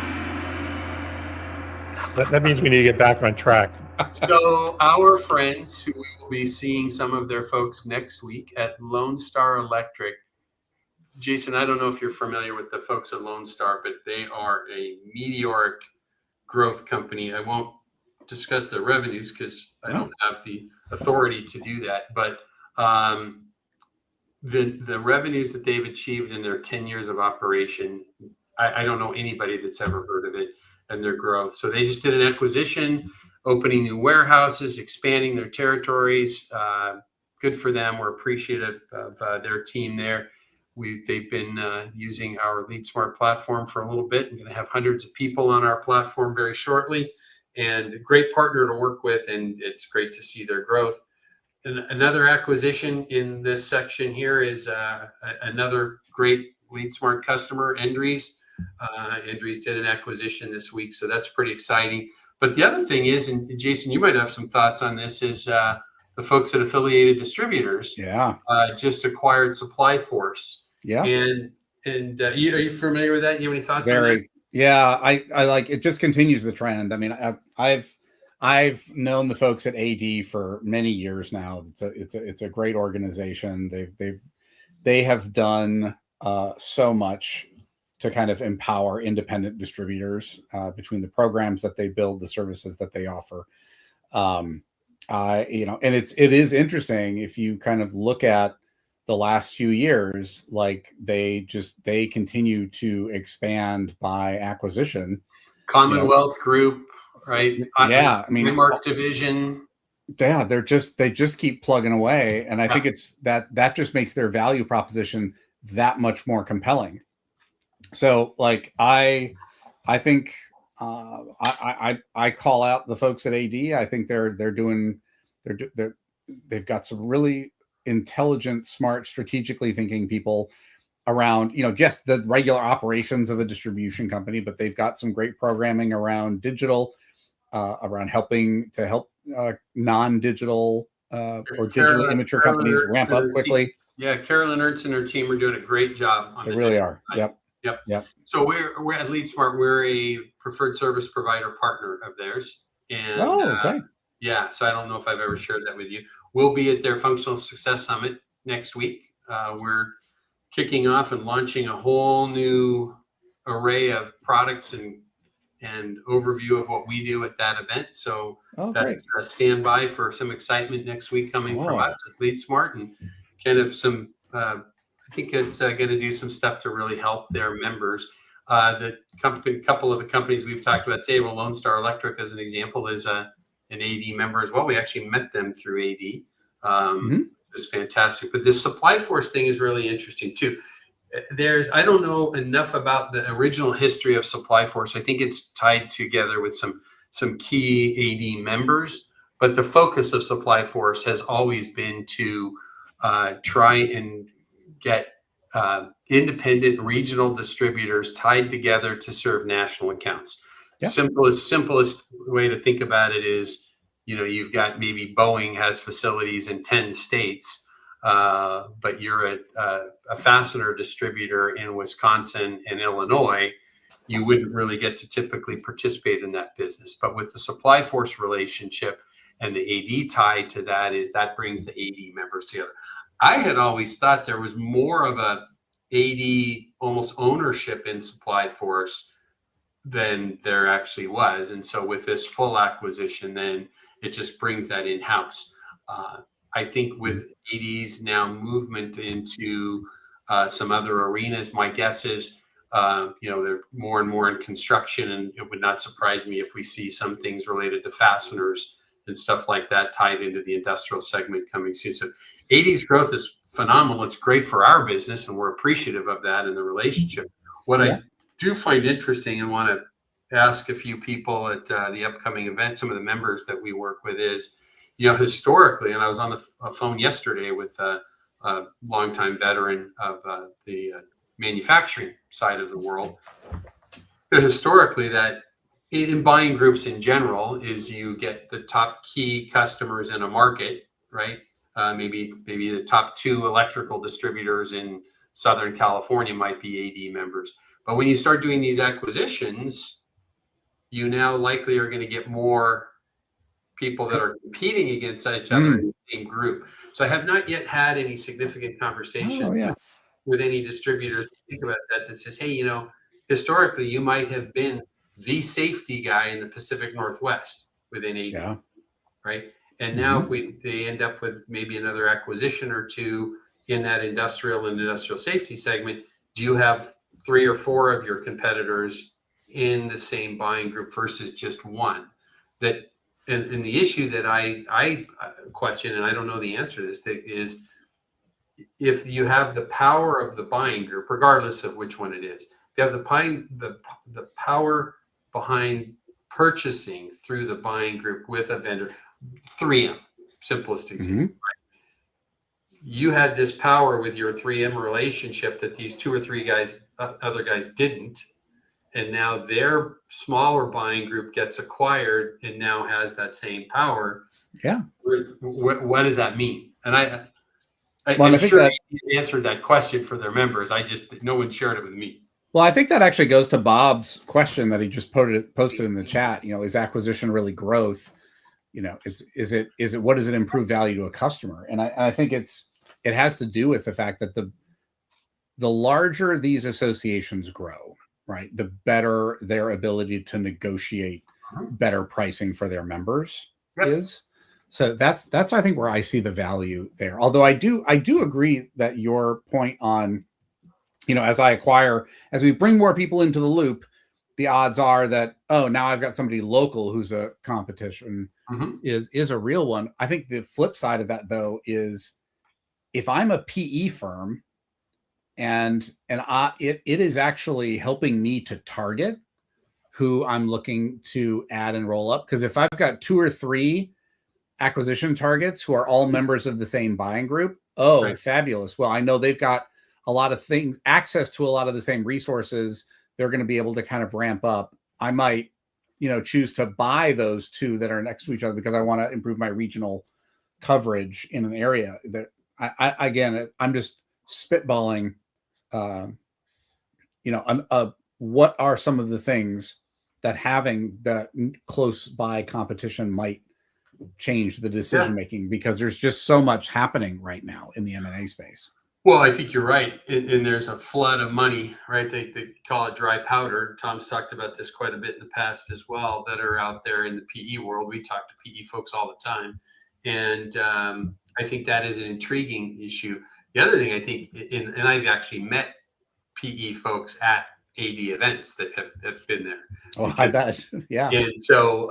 Speaker 2: That means we need to get back on track.
Speaker 3: so our friends who we will be seeing some of their folks next week at Lone Star Electric. Jason, I don't know if you're familiar with the folks at Lone Star, but they are a meteoric growth company. I won't discuss their revenues because I don't have the authority to do that. But the revenues that they've achieved in their 10 years of operation, I don't know anybody that's ever heard of it, and their growth. So they just did an acquisition, opening new warehouses, expanding their territories. Good for them. We're appreciative of their team there. They've been using our LeadSmart platform for a little bit. We're going to have hundreds of people on our platform very shortly, and a great partner to work with. And it's great to see their growth. And another acquisition in this section here is another great LeadSmart customer, Endries. Endries did an acquisition this week, so that's pretty exciting. But the other thing is, and Jason, you might have some thoughts on this, is the folks at Affiliated Distributors just acquired SupplyForce.
Speaker 1: Yeah.
Speaker 3: And are you familiar with that? Do you have any thoughts on that?
Speaker 1: Yeah, I like it. Just continues the trend. I mean, I've known the folks at AD for many years now. It's a great organization. They have done so much to kind of empower independent distributors between the programs that they build, the services that they offer. And it is interesting if you kind of look at the last few years, like they continue to expand by acquisition.
Speaker 3: Commonwealth Group, right?
Speaker 1: Yeah, I mean,
Speaker 3: Mark Division.
Speaker 1: Yeah, they just keep plugging away, and I think it's that just makes their value proposition that much more compelling. So, like, I think I call out the folks at AD. I think they've got some really intelligent, smart, strategically thinking people around, just the regular operations of a distribution company, but they've got some great programming around digital, around help non-digital or digitally immature companies ramp up quickly.
Speaker 3: Yeah, Carolyn Ertz and her team are doing a great job.
Speaker 1: They really are. Yep.
Speaker 3: So we're at LeadSmart. We're a preferred service provider partner of theirs. And
Speaker 1: okay.
Speaker 3: Yeah, so I don't know if I've ever shared that with you. We'll be at their Functional Success Summit next week. We're kicking off and launching a whole new array of products and overview of what we do at that event. So that's a standby for some excitement next week coming from us at LeadSmart, and kind of some, I think it's going to do some stuff to really help their members. The couple of the companies we've talked about today, well, Lone Star Electric, as an example, is an AD member as well. We actually met them through AD. It's fantastic. But this SupplyForce thing is really interesting too. I don't know enough about the original history of SupplyForce. I think it's tied together with some key AD members, but the focus of SupplyForce has always been to try and get independent regional distributors tied together to serve national accounts. Yeah. Simplest way to think about it is, you've got maybe Boeing has facilities in 10 states, but you're a fastener distributor in Wisconsin and Illinois. You wouldn't really get to typically participate in that business. But with the SupplyForce relationship and the AD tied to that brings the AD members together. I had always thought there was more of a AD almost ownership in SupplyForce than there actually was. And so with this full acquisition, then it just brings that in-house. I think with AD's now movement into some other arenas, my guess is, they're more and more in construction, and it would not surprise me if we see some things related to fasteners and stuff like that tied into the industrial segment coming soon. So AD's growth is phenomenal. It's great for our business, and we're appreciative of that and the relationship. What I do find interesting and want to ask a few people at the upcoming event, some of the members that we work with, is, historically, and I was on the phone yesterday with a longtime veteran of the manufacturing side of the world, that historically, that in buying groups in general is you get the top key customers in a market, right? Maybe the top 2 electrical distributors in Southern California might be AD members. But when you start doing these acquisitions, you now likely are going to get more people that are competing against each other in the same group. So I have not yet had any significant conversation with any distributors think about that says, hey, you know, historically you might have been the safety guy in the Pacific Northwest within AD, right? And now if they end up with maybe another acquisition or two in that industrial and industrial safety segment, do you have 3 or 4 of your competitors in the same buying group versus just one? That and the issue that I question, and I don't know the answer to this, is if you have the power of the buying group, regardless of which one it is, if you have the power behind purchasing through the buying group with a vendor, 3M, simplest example. You had this power with your 3M relationship that these 2 or 3 guys, other guys didn't. And now their smaller buying group gets acquired and now has that same power.
Speaker 1: Yeah.
Speaker 3: What does that mean? And I'm sure you answered that question for their members. No one shared it with me.
Speaker 1: Well, I think that actually goes to Bob's question that he just posted in the chat. You know, is acquisition really growth? You know, is it what does it improve value to a customer? And I think it has to do with the fact that the larger these associations grow, right, the better their ability to negotiate better pricing for their members is. So that's I think where I see the value there. Although I do agree that your point on, you know, as we bring more people into the loop, the odds are that, oh, now I've got somebody local who's a competition is a real one. I think the flip side of that, though, is if I'm a PE firm and it is actually helping me to target who I'm looking to add and roll up. Because if I've got 2 or 3 acquisition targets who are all members of the same buying group, fabulous. Well, I know they've got a lot of things, access to a lot of the same resources. They're going to be able to kind of ramp up. I might, you know, choose to buy those 2 that are next to each other because I want to improve my regional coverage in an area that I'm just spitballing, you know, what are some of the things that having that close by competition might change the decision making, because there's just so much happening right now in the M&A space.
Speaker 3: Well, I think you're right. And there's a flood of money, right? They call it dry powder. Tom's talked about this quite a bit in the past as well, that are out there in the PE world. We talk to PE folks all the time. And I think that is an intriguing issue. The other thing I think, and I've actually met PE folks at AD events that have been there.
Speaker 1: Oh, I bet. Yeah.
Speaker 3: And so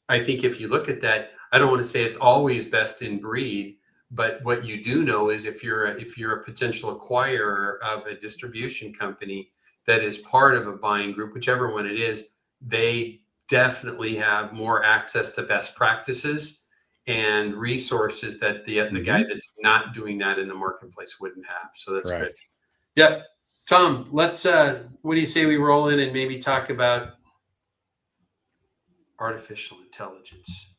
Speaker 3: I think if you look at that, I don't want to say it's always best in breed, but what you do know is if you're a potential acquirer of a distribution company that is part of a buying group, whichever one it is, they definitely have more access to best practices and resources that the guy that's not doing that in the marketplace wouldn't have. So that's good. Yeah. Tom, let's what do you say we roll in and maybe talk about artificial intelligence?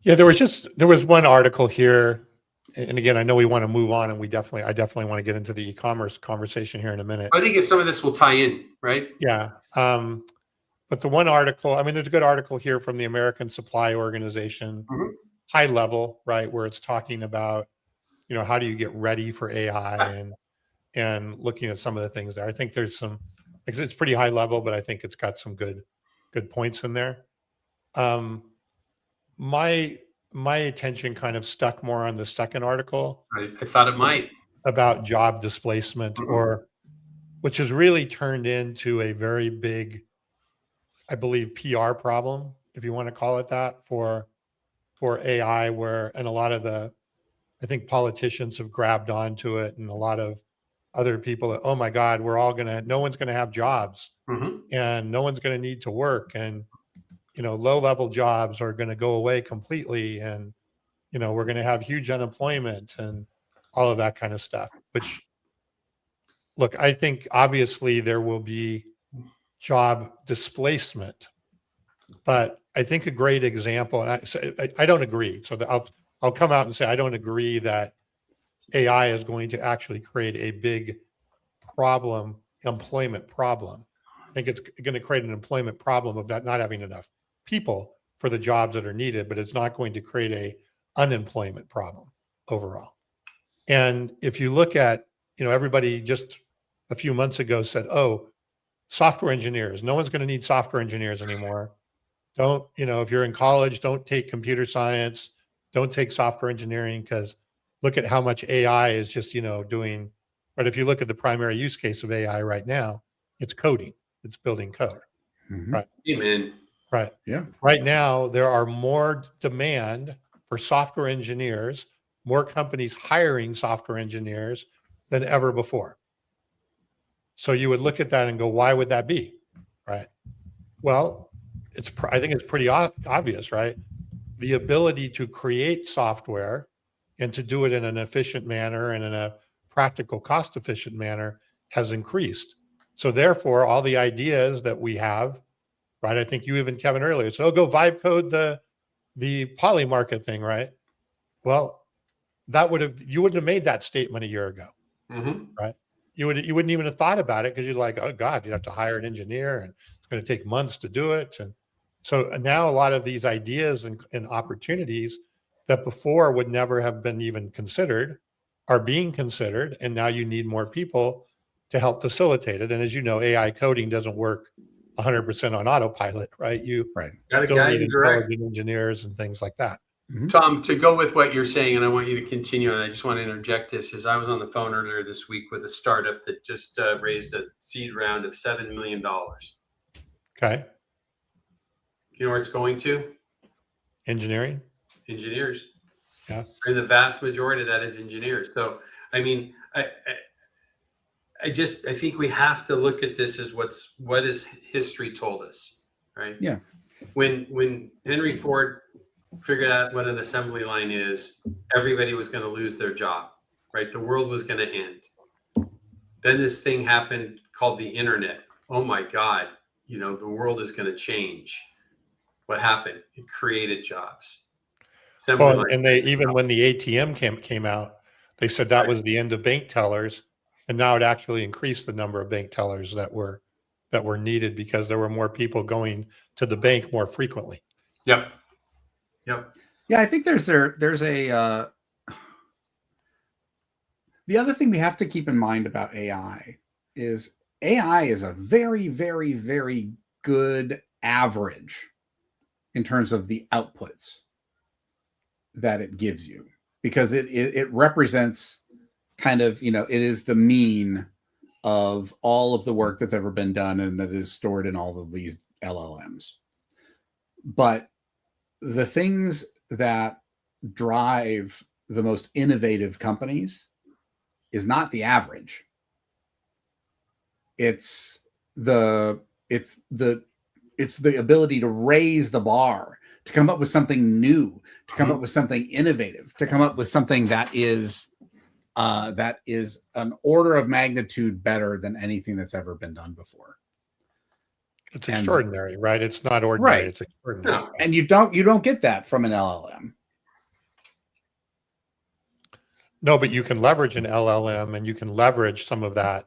Speaker 2: Yeah, there was one article here, and again, I know we want to move on, and I definitely want to get into the e-commerce conversation here in a minute.
Speaker 3: I think some of this will tie in, right?
Speaker 2: Yeah. But the one article, I mean, there's a good article here from the American Supply Organization, high level, right, where it's talking about, you know, how do you get ready for AI and looking at some of the things there. I think there's some, it's pretty high level, but I think it's got some good points in there. My attention kind of stuck more on the second article.
Speaker 3: I thought it might.
Speaker 2: About job displacement, which has really turned into a very big, I believe, PR problem, if you want to call it that, for AI, and a lot of I think politicians have grabbed onto it, and a lot of other people that, oh my God, no one's going to have jobs, and no one's going to need to work. And, you know, low-level jobs are going to go away completely. And, you know, we're going to have huge unemployment and all of that kind of stuff, which, look, I think obviously there will be job displacement, but I think a great example, and I don't agree. So I'll come out and say, I don't agree that AI is going to actually create a big employment problem. I think it's going to create an employment problem of not having enough people for the jobs that are needed, but it's not going to create a unemployment problem overall. And if you look at, everybody just a few months ago said, oh, software engineers, no one's going to need software engineers anymore. Don't, if you're in college, don't take computer science, don't take software engineering, because look at how much AI is just, doing. But if you look at the primary use case of AI right now, it's coding, it's building code.
Speaker 1: Mm-hmm.
Speaker 2: Right.
Speaker 3: Amen.
Speaker 2: Right.
Speaker 1: Yeah.
Speaker 2: Right now, there are more demand for software engineers, more companies hiring software engineers than ever before. So you would look at that and go, why would that be? Right. Well, I think it's pretty obvious, right? The ability to create software and to do it in an efficient manner and in a practical, cost-efficient manner has increased. So therefore, all the ideas that we have, right? I think you even, Kevin, earlier said, oh, go vibe code the poly market thing, right? Well, you wouldn't have made that statement a year ago, right? You wouldn't even have thought about it because you're like, oh God, you'd have to hire an engineer and it's going to take months to do it. And so now a lot of these ideas and opportunities that before would never have been even considered are being considered. And now you need more people to help facilitate it. And as you know, AI coding doesn't work 100% on autopilot, right? You
Speaker 3: Got
Speaker 2: still need intelligent engineers and things like that.
Speaker 1: Mm-hmm.
Speaker 3: Tom, to go with what you're saying, and I want you to continue, and I just want to interject this, is I was on the phone earlier this week with a startup that just raised a seed round of $7 million.
Speaker 2: Okay.
Speaker 3: You know where it's going to?
Speaker 2: Engineering?
Speaker 3: Engineers.
Speaker 2: Yeah.
Speaker 3: And the vast majority of that is engineers. So, I mean, I think we have to look at this as what has history told us, right?
Speaker 1: Yeah.
Speaker 3: When Henry Ford figured out what an assembly line is, everybody was going to lose their job, right? The world was going to end. Then this thing happened called the internet. Oh my God, the world is going to change. What happened? It created jobs.
Speaker 2: Well, and when the ATM came out, they said that was the end of bank tellers, and now it actually increased the number of bank tellers that were needed because there were more people going to the bank more frequently.
Speaker 3: Yep.
Speaker 1: Yeah, I think there's a the other thing we have to keep in mind about AI is a very, very, very good average in terms of the outputs that it gives you, because it represents kind of, it is the mean of all of the work that's ever been done and that is stored in all of these LLMs. But the things that drive the most innovative companies is not the average. It's the ability to raise the bar, to come up with something new, to come up with something innovative, to come up with something that is an order of magnitude better than anything that's ever been done before.
Speaker 2: It's extraordinary, right? It's not ordinary. Right. It's extraordinary.
Speaker 1: No. And you don't get that from an LLM.
Speaker 2: No, but you can leverage an LLM and you can leverage some of that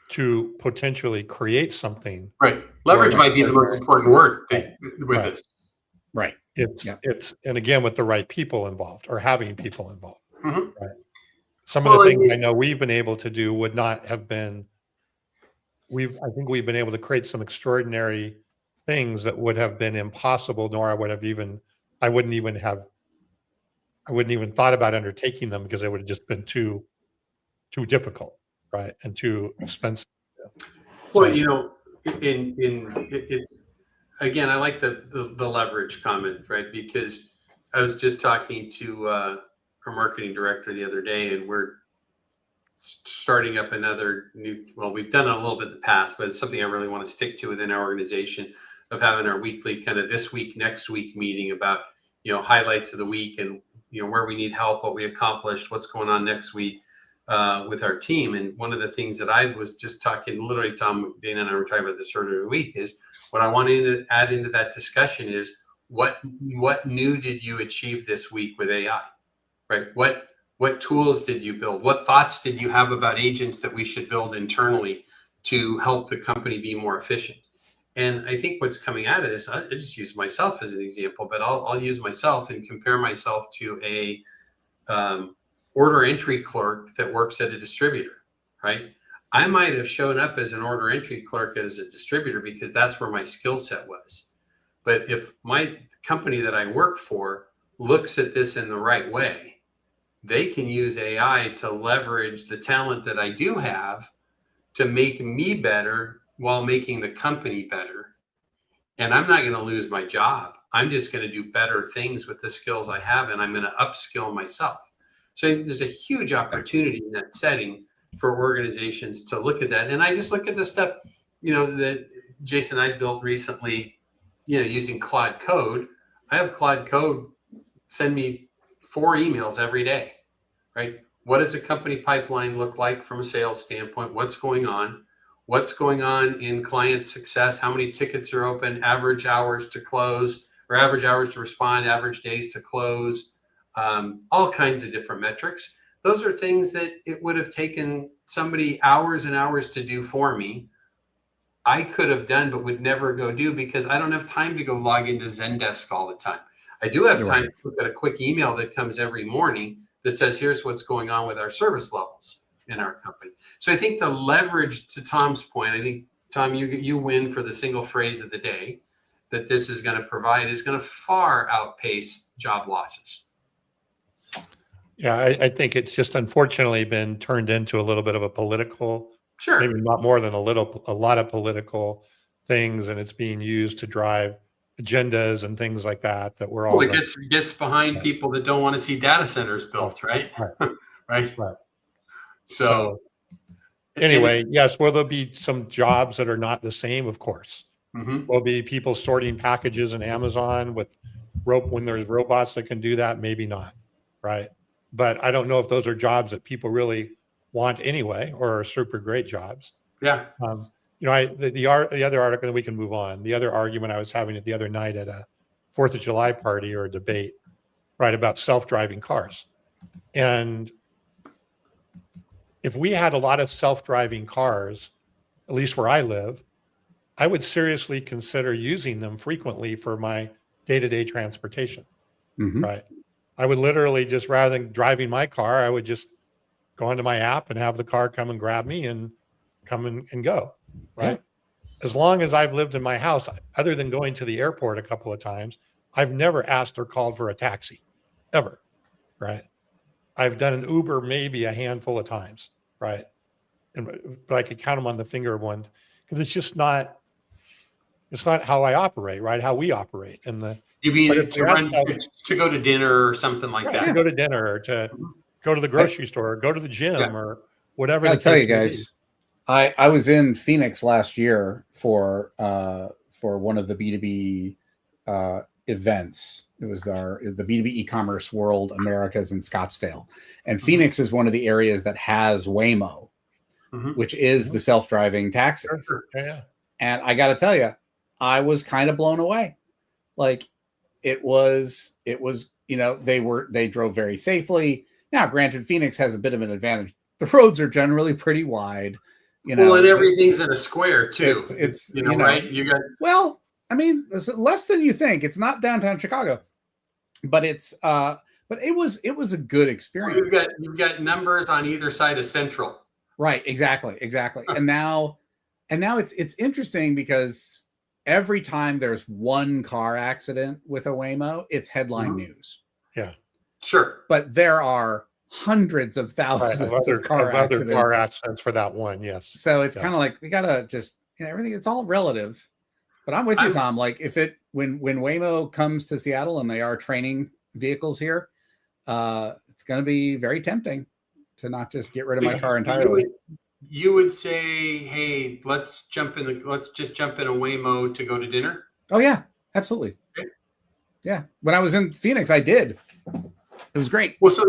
Speaker 2: to potentially create something.
Speaker 3: Right. Leverage might be the most important word with this.
Speaker 1: Right.
Speaker 2: It's and again with the right people involved or having people involved.
Speaker 3: Mm-hmm.
Speaker 2: Right. Some of the things I know we've been able to do would not have been. I think we've been able to create some extraordinary things that would have been impossible, nor I wouldn't even thought about undertaking them because it would have just been too difficult, right, and too expensive.
Speaker 3: Well, it's again, I like the leverage comment, right? Because I was just talking to our marketing director the other day, and we're starting up another we've done it a little bit in the past, but it's something I really want to stick to within our organization, of having our weekly kind of this week, next week meeting about, highlights of the week and, where we need help, what we accomplished, what's going on next week with our team. And one of the things that I was just talking, literally Tom, Dana and I were talking about this earlier in the week, is what I wanted to add into that discussion is what new did you achieve this week with AI, right? What tools did you build? What thoughts did you have about agents that we should build internally to help the company be more efficient? And I think what's coming out of this, I just use myself as an example, but I'll use myself and compare myself to a order entry clerk that works at a distributor, right? I might have shown up as an order entry clerk as a distributor because that's where my skill set was. But if my company that I work for looks at this in the right way, they can use AI to leverage the talent that I do have to make me better while making the company better. And I'm not going to lose my job. I'm just going to do better things with the skills I have, and I'm going to upskill myself. So I think there's a huge opportunity in that setting for organizations to look at that. And I just look at the stuff, that Jason and I built recently, using Claude Code. I have Claude Code send me 4 emails every day, right? What does a company pipeline look like from a sales standpoint? What's going on? What's going on in client success? How many tickets are open? Average hours to close, or average hours to respond, average days to close, all kinds of different metrics. Those are things that it would have taken somebody hours and hours to do for me. I could have done, but would never go do because I don't have time to go log into Zendesk all the time. I do have time to look at a quick email that comes every morning that says, here's what's going on with our service levels in our company. So I think the leverage, to Tom's point, I think, Tom, you win for the single phrase of the day that this is going to provide is going to far outpace job losses.
Speaker 2: Yeah, I think it's just unfortunately been turned into a little bit of a political,
Speaker 3: sure,
Speaker 2: maybe not more than a lot of political things, and it's being used to drive agendas and things like that we're all.
Speaker 3: Well, it gets behind people that don't want to see data centers built, right? Right. So
Speaker 2: anyway, yes, will there be some jobs that are not the same? Of course.
Speaker 3: Mm-hmm.
Speaker 2: Will be people sorting packages in Amazon with when there's robots that can do that? Maybe not, right? But I don't know if those are jobs that people really want anyway, or are super great jobs.
Speaker 3: Yeah.
Speaker 2: The other article, and we can move on. The other argument I was having the other night at a 4th of July party or a debate, right, about self-driving cars. And if we had a lot of self-driving cars, at least where I live, I would seriously consider using them frequently for my day-to-day transportation, right? I would literally just, rather than driving my car, I would just go into my app and have the car come and grab me and come and go, right? Yeah. As long as I've lived in my house, other than going to the airport a couple of times, I've never asked or called for a taxi, ever, right? I've done an Uber maybe a handful of times, right? But I could count them on the finger of one, because it's not how I operate, right? How we operate.
Speaker 3: You mean to go to dinner or something like that?
Speaker 2: To go to dinner, or to go to the grocery store, or go to the gym, or whatever.
Speaker 1: I'll tell you guys, I was in Phoenix last year for one of the B2B events. It was the B2B E-Commerce World Americas in Scottsdale, and Phoenix is one of the areas that has Waymo, which is the self-driving taxis.
Speaker 2: Sure. Yeah.
Speaker 1: And I got to tell you, I was kind of blown away. Like it was, they drove very safely. Now, granted, Phoenix has a bit of an advantage. The roads are generally pretty wide,
Speaker 3: Well, and everything's in a square too.
Speaker 1: It's
Speaker 3: right? You got,
Speaker 1: well, I mean, it's less than you think. It's not downtown Chicago, but it's but it was a good experience.
Speaker 3: You've got numbers on either side of Central.
Speaker 1: Right, exactly. And now it's interesting because every time there's one car accident with a Waymo, it's headline news.
Speaker 2: Yeah,
Speaker 3: sure.
Speaker 1: But there are hundreds of thousands of car accidents
Speaker 2: for that one. Yes.
Speaker 1: So it's kind of like we gotta just everything. It's all relative. But I'm with you, Tom. Like when Waymo comes to Seattle and they are training vehicles here, it's going to be very tempting to not just get rid of my car entirely.
Speaker 3: You would say, hey, let's just jump in a Waymo to go to dinner.
Speaker 1: Oh yeah, absolutely. Okay. Yeah. When I was in Phoenix, I did. It was great.
Speaker 3: Well, so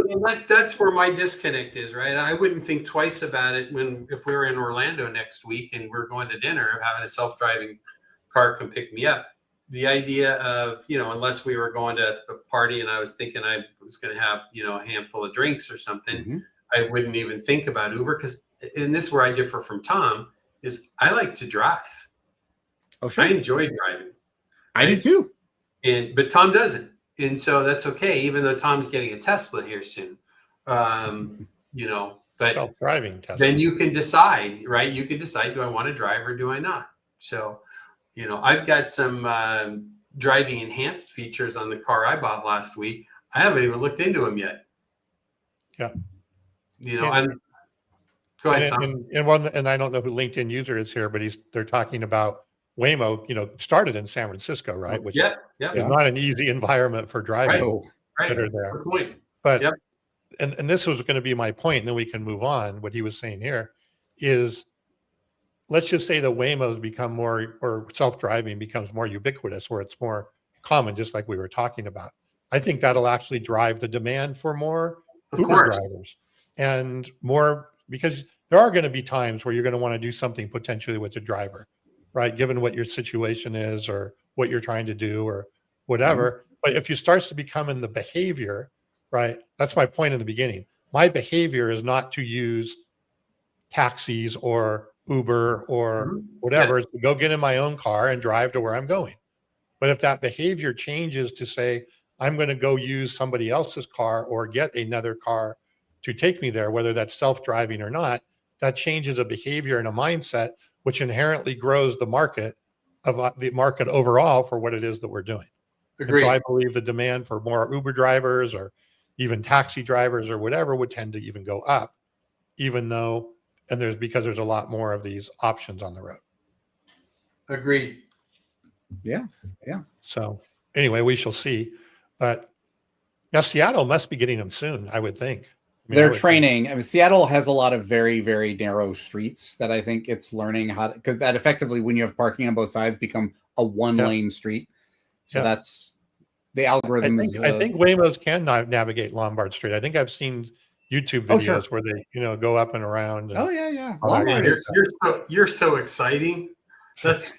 Speaker 3: that's where my disconnect is, right? I wouldn't think twice about it if we were in Orlando next week and we're going to dinner, having a self-driving car come pick me up. the idea of, unless we were going to a party and I was thinking I was going to have, a handful of drinks or something,
Speaker 1: Mm-hmm.
Speaker 3: I wouldn't even think about Uber and this is where I differ from Tom, is I like to drive.
Speaker 1: Oh, sure.
Speaker 3: I enjoy driving.
Speaker 1: I do too.
Speaker 3: But Tom doesn't. And so that's okay, even though Tom's getting a Tesla here soon. But
Speaker 2: self-driving Tesla.
Speaker 3: Then you can decide, right? You can decide, do I want to drive or do I not? So, I've got some driving enhanced features on the car I bought last week. I haven't even looked into them yet.
Speaker 2: Yeah.
Speaker 3: Go ahead, Tom.
Speaker 2: And I don't know who LinkedIn user is here, but they're talking about Waymo, started in San Francisco, right? Which is not an easy environment for driving.
Speaker 3: Right.
Speaker 2: That are there.
Speaker 3: Good point.
Speaker 2: But and this was going to be my point, and then we can move on. What he was saying here is, let's just say the Waymos become more, or self-driving becomes more ubiquitous, where it's more common, just like we were talking about. I think that'll actually drive the demand for more Uber drivers and more, because there are going to be times where you're going to want to do something potentially with the driver, right? Given what your situation is or what you're trying to do or whatever. Mm-hmm. But if you start to become in the behavior, right? That's my point in the beginning. My behavior is not to use taxis or Uber or whatever. It's to go get in my own car and drive to where I'm going. But if that behavior changes to say, I'm going to go use somebody else's car or get another car to take me there, whether that's self-driving or not, that changes a behavior and a mindset, which inherently grows the market overall for what it is that we're doing. And so I believe the demand for more Uber drivers or even taxi drivers or whatever would tend to even go up, even though, because there's a lot more of these options on the road.
Speaker 3: Agreed.
Speaker 1: Yeah.
Speaker 2: So anyway, we shall see. But now Seattle must be getting them soon, I would think.
Speaker 1: They're training. I mean, Seattle has a lot of very, very narrow streets that I think it's learning how to, because that effectively, when you have parking on both sides, become a one-lane street. So that's the algorithms.
Speaker 2: I think Waymos can navigate Lombard Street. I think I've seen YouTube videos where they, go up and around. And
Speaker 1: Lombard
Speaker 3: you're so exciting. That's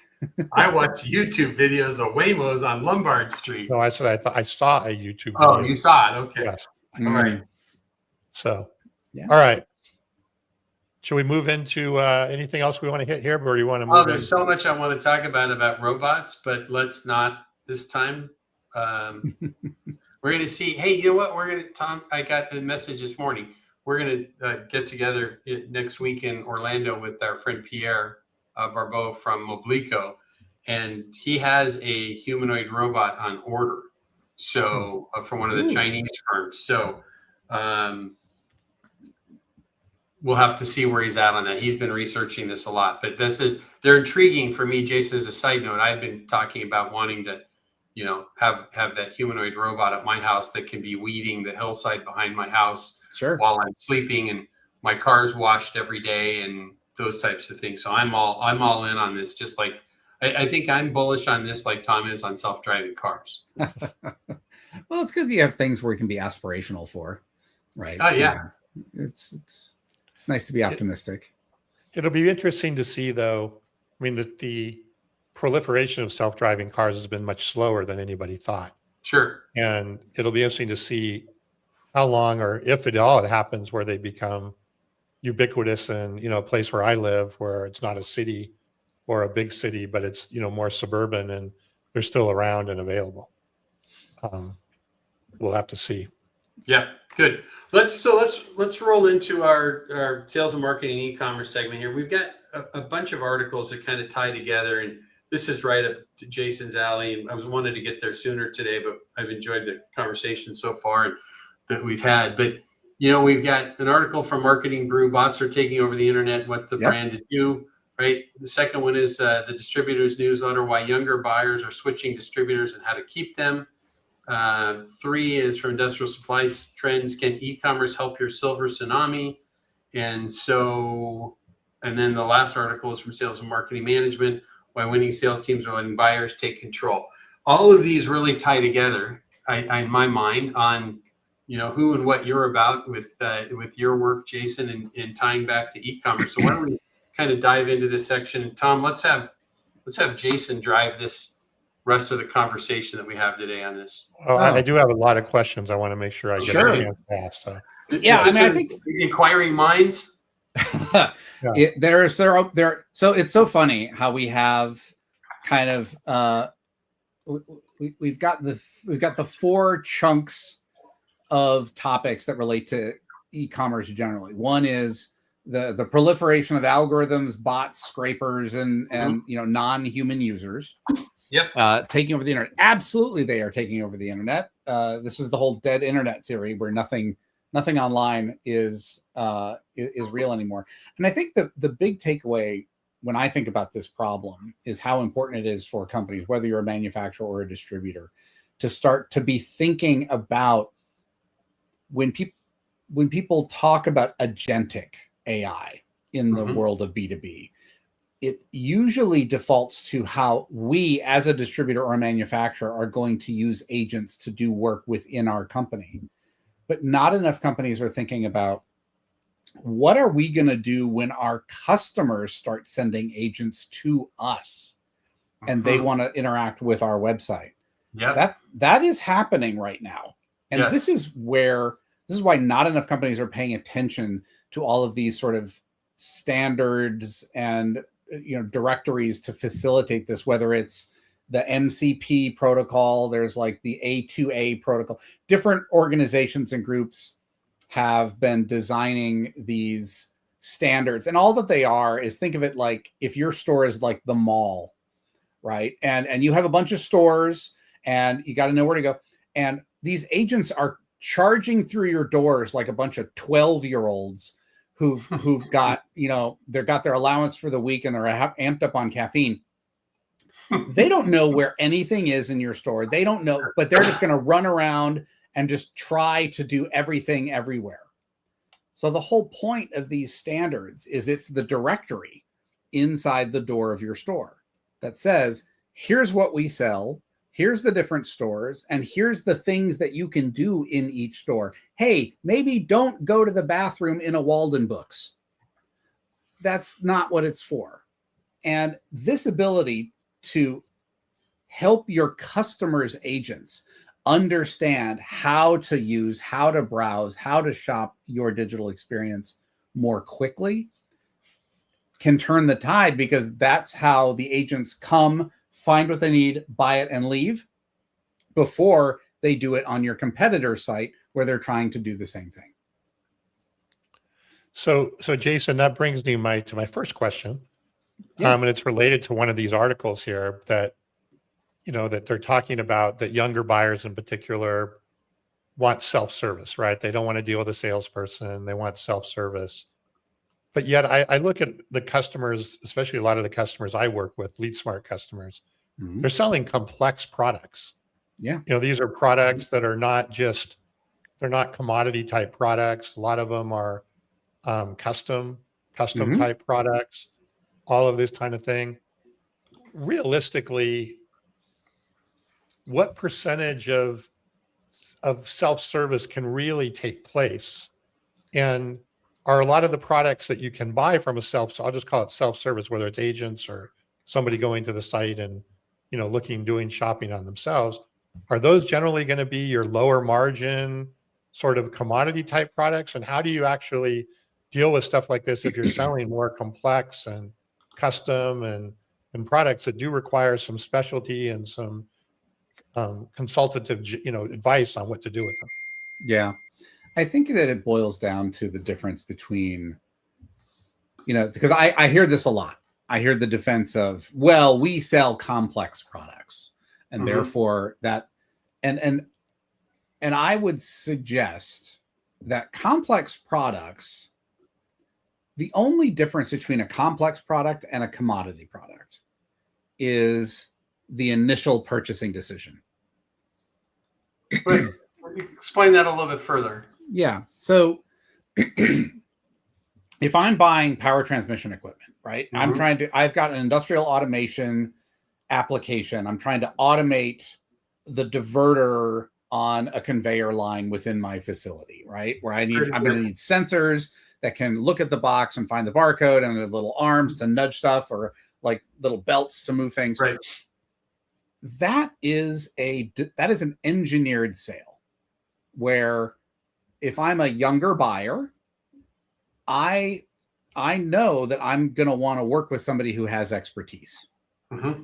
Speaker 3: I watch YouTube videos of Waymos on Lombard Street.
Speaker 2: No, I said I saw a YouTube video.
Speaker 3: Oh, you saw it. Okay.
Speaker 2: Yes.
Speaker 3: All right.
Speaker 2: So, all right. Should we move into anything else we want to hit here, or do you want to move?
Speaker 3: Oh, there's so much I want to talk about robots, but let's not this time. We're going to see. Hey, you know what? Tom, I got a message this morning. We're going to get together next week in Orlando with our friend Pierre Barbeau from Moblico, and he has a humanoid robot on order. So from one of the Chinese firms. So we'll have to see where he's at on that. He's been researching this a lot, but they're intriguing for me. Jason, as a side note, I've been talking about wanting to, have that humanoid robot at my house that can be weeding the hillside behind my house while I'm sleeping, and my car's washed every day and those types of things. So I'm all in on this. Just like I think I'm bullish on this, like Tom is on self-driving cars.
Speaker 1: Well, it's good you have things where it can be aspirational for, right?
Speaker 3: Oh yeah.
Speaker 1: It's nice to be optimistic.
Speaker 2: It'll be interesting to see, though. I mean, the proliferation of self-driving cars has been much slower than anybody thought.
Speaker 3: Sure.
Speaker 2: And it'll be interesting to see how long, or if at all, it happens where they become ubiquitous in, a place where I live, where it's not a city or a big city, but it's, more suburban and they're still around and available. We'll have to see.
Speaker 3: Yeah, good. Let's roll into our sales and marketing e-commerce segment here. We've got a bunch of articles that kind of tie together, and this is right up to Jason's alley. And I wanted to get there sooner today, but I've enjoyed the conversation so far that we've had. But we've got an article from Marketing Brew: Bots Are Taking Over the Internet, What the Brand to Do. Right. The second one is the Distributors Newsletter: Why Younger Buyers Are Switching Distributors and How to Keep Them. 3 is from Industrial Supply Trends: Can e-commerce help your silver tsunami? And then the last article is from Sales and Marketing Management: Why Winning Sales Teams Are Letting Buyers Take Control. All of these really tie together, in my mind, on who and what you're about with your work, Jason, and tying back to e-commerce. So why don't we kind of dive into this section? And Tom, let's have Jason drive this rest of the conversation that we have today on this.
Speaker 2: Well, I do have a lot of questions. I want to make sure I get
Speaker 1: Sure.
Speaker 2: a chance to ask. So.
Speaker 1: Yeah, I mean, I think
Speaker 3: inquiring minds.
Speaker 2: Yeah.
Speaker 1: So it's so funny how we have kind of we've got the four chunks of topics that relate to e-commerce generally. One is the proliferation of algorithms, bots, scrapers, and non-human users.
Speaker 3: Yep.
Speaker 1: Taking over the internet. Absolutely, they are taking over the internet. This is the whole dead internet theory, where nothing online is real anymore. And I think the big takeaway when I think about this problem is how important it is for companies, whether you're a manufacturer or a distributor, to start to be thinking about when people talk about agentic AI in the world of B2B, it usually defaults to how we as a distributor or a manufacturer are going to use agents to do work within our company. But not enough companies are thinking about what are we going to do when our customers start sending agents to us and they want to interact with our website.
Speaker 3: Yeah,
Speaker 1: that is happening right now. And
Speaker 3: Yes.
Speaker 1: this is why not enough companies are paying attention to all of these sort of standards and directories to facilitate this, whether it's the MCP protocol, there's like the A2A protocol. Different organizations and groups have been designing these standards, and all that they are is, think of it like if your store is like the mall, right? And you have a bunch of stores and you got to know where to go. And these agents are charging through your doors like a bunch of 12-year-olds who've got, they've got their allowance for the week and they're amped up on caffeine. They don't know where anything is in your store. They don't know, but they're just going to run around and just try to do everything everywhere. So the whole point of these standards is it's the directory inside the door of your store that says, here's what we sell, here's the different stores, and here's the things that you can do in each store. Hey, maybe don't go to the bathroom in a Walden Books. That's not what it's for. And this ability to help your customers' agents understand how to use, how to browse, how to shop your digital experience more quickly can turn the tide, because that's how the agents come, find what they need, buy it, and leave before they do it on your competitor's site where they're trying to do the same thing.
Speaker 2: So Jason, that brings me to my first question.
Speaker 1: Yeah.
Speaker 2: And it's related to one of these articles here that they're talking about, that younger buyers in particular want self-service, right? They don't want to deal with a salesperson. They want self-service. But yet I look at the customers, especially a lot of the customers I work with, lead smart customers, they're selling complex products.
Speaker 1: Yeah.
Speaker 2: These are products that are they're not commodity type products. A lot of them are custom type products, all of this kind of thing. Realistically, what percentage of self-service can really take place? And are a lot of the products that you can buy from I'll just call it self-service, whether it's agents or somebody going to the site and, doing shopping on themselves, are those generally going to be your lower margin sort of commodity type products? And how do you actually deal with stuff like this if you're selling more complex and custom and products that do require some specialty and some consultative, advice on what to do with them?
Speaker 1: Yeah. I think that it boils down to the difference between, because I hear this a lot. I hear the defense of, well, we sell complex products and therefore that, and I would suggest that complex products, the only difference between a complex product and a commodity product is the initial purchasing decision.
Speaker 3: Right. Explain that a little bit further.
Speaker 1: Yeah. So if I'm buying power transmission equipment, right? I've got an industrial automation application. I'm trying to automate the diverter on a conveyor line within my facility, right? Where I'm going to need sensors that can look at the box and find the barcode, and little arms to nudge stuff, or like little belts to move things.
Speaker 3: Right.
Speaker 1: that is an engineered sale, where if I'm a younger buyer, I know that I'm going to want to work with somebody who has expertise.
Speaker 3: Mm-hmm.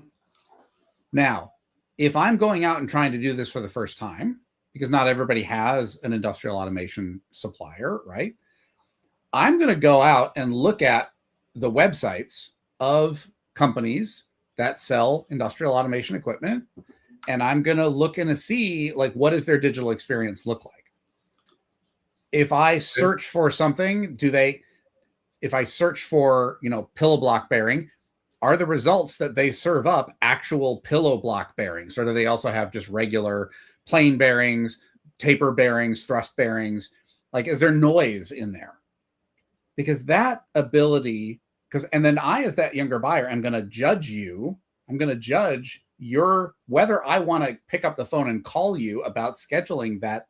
Speaker 1: Now, if I'm going out and trying to do this for the first time, because not everybody has an industrial automation supplier, right? I'm going to go out and look at the websites of companies that sell industrial automation equipment, and I'm going to look and see, like, what does their digital experience look like? If I search for something, if I search for, pillow block bearing, are the results that they serve up actual pillow block bearings, or do they also have just regular plain bearings, taper bearings, thrust bearings? Like, is there noise in there? Because that ability, and then I, as that younger buyer, I'm going to judge you. I'm going to judge whether I want to pick up the phone and call you about scheduling that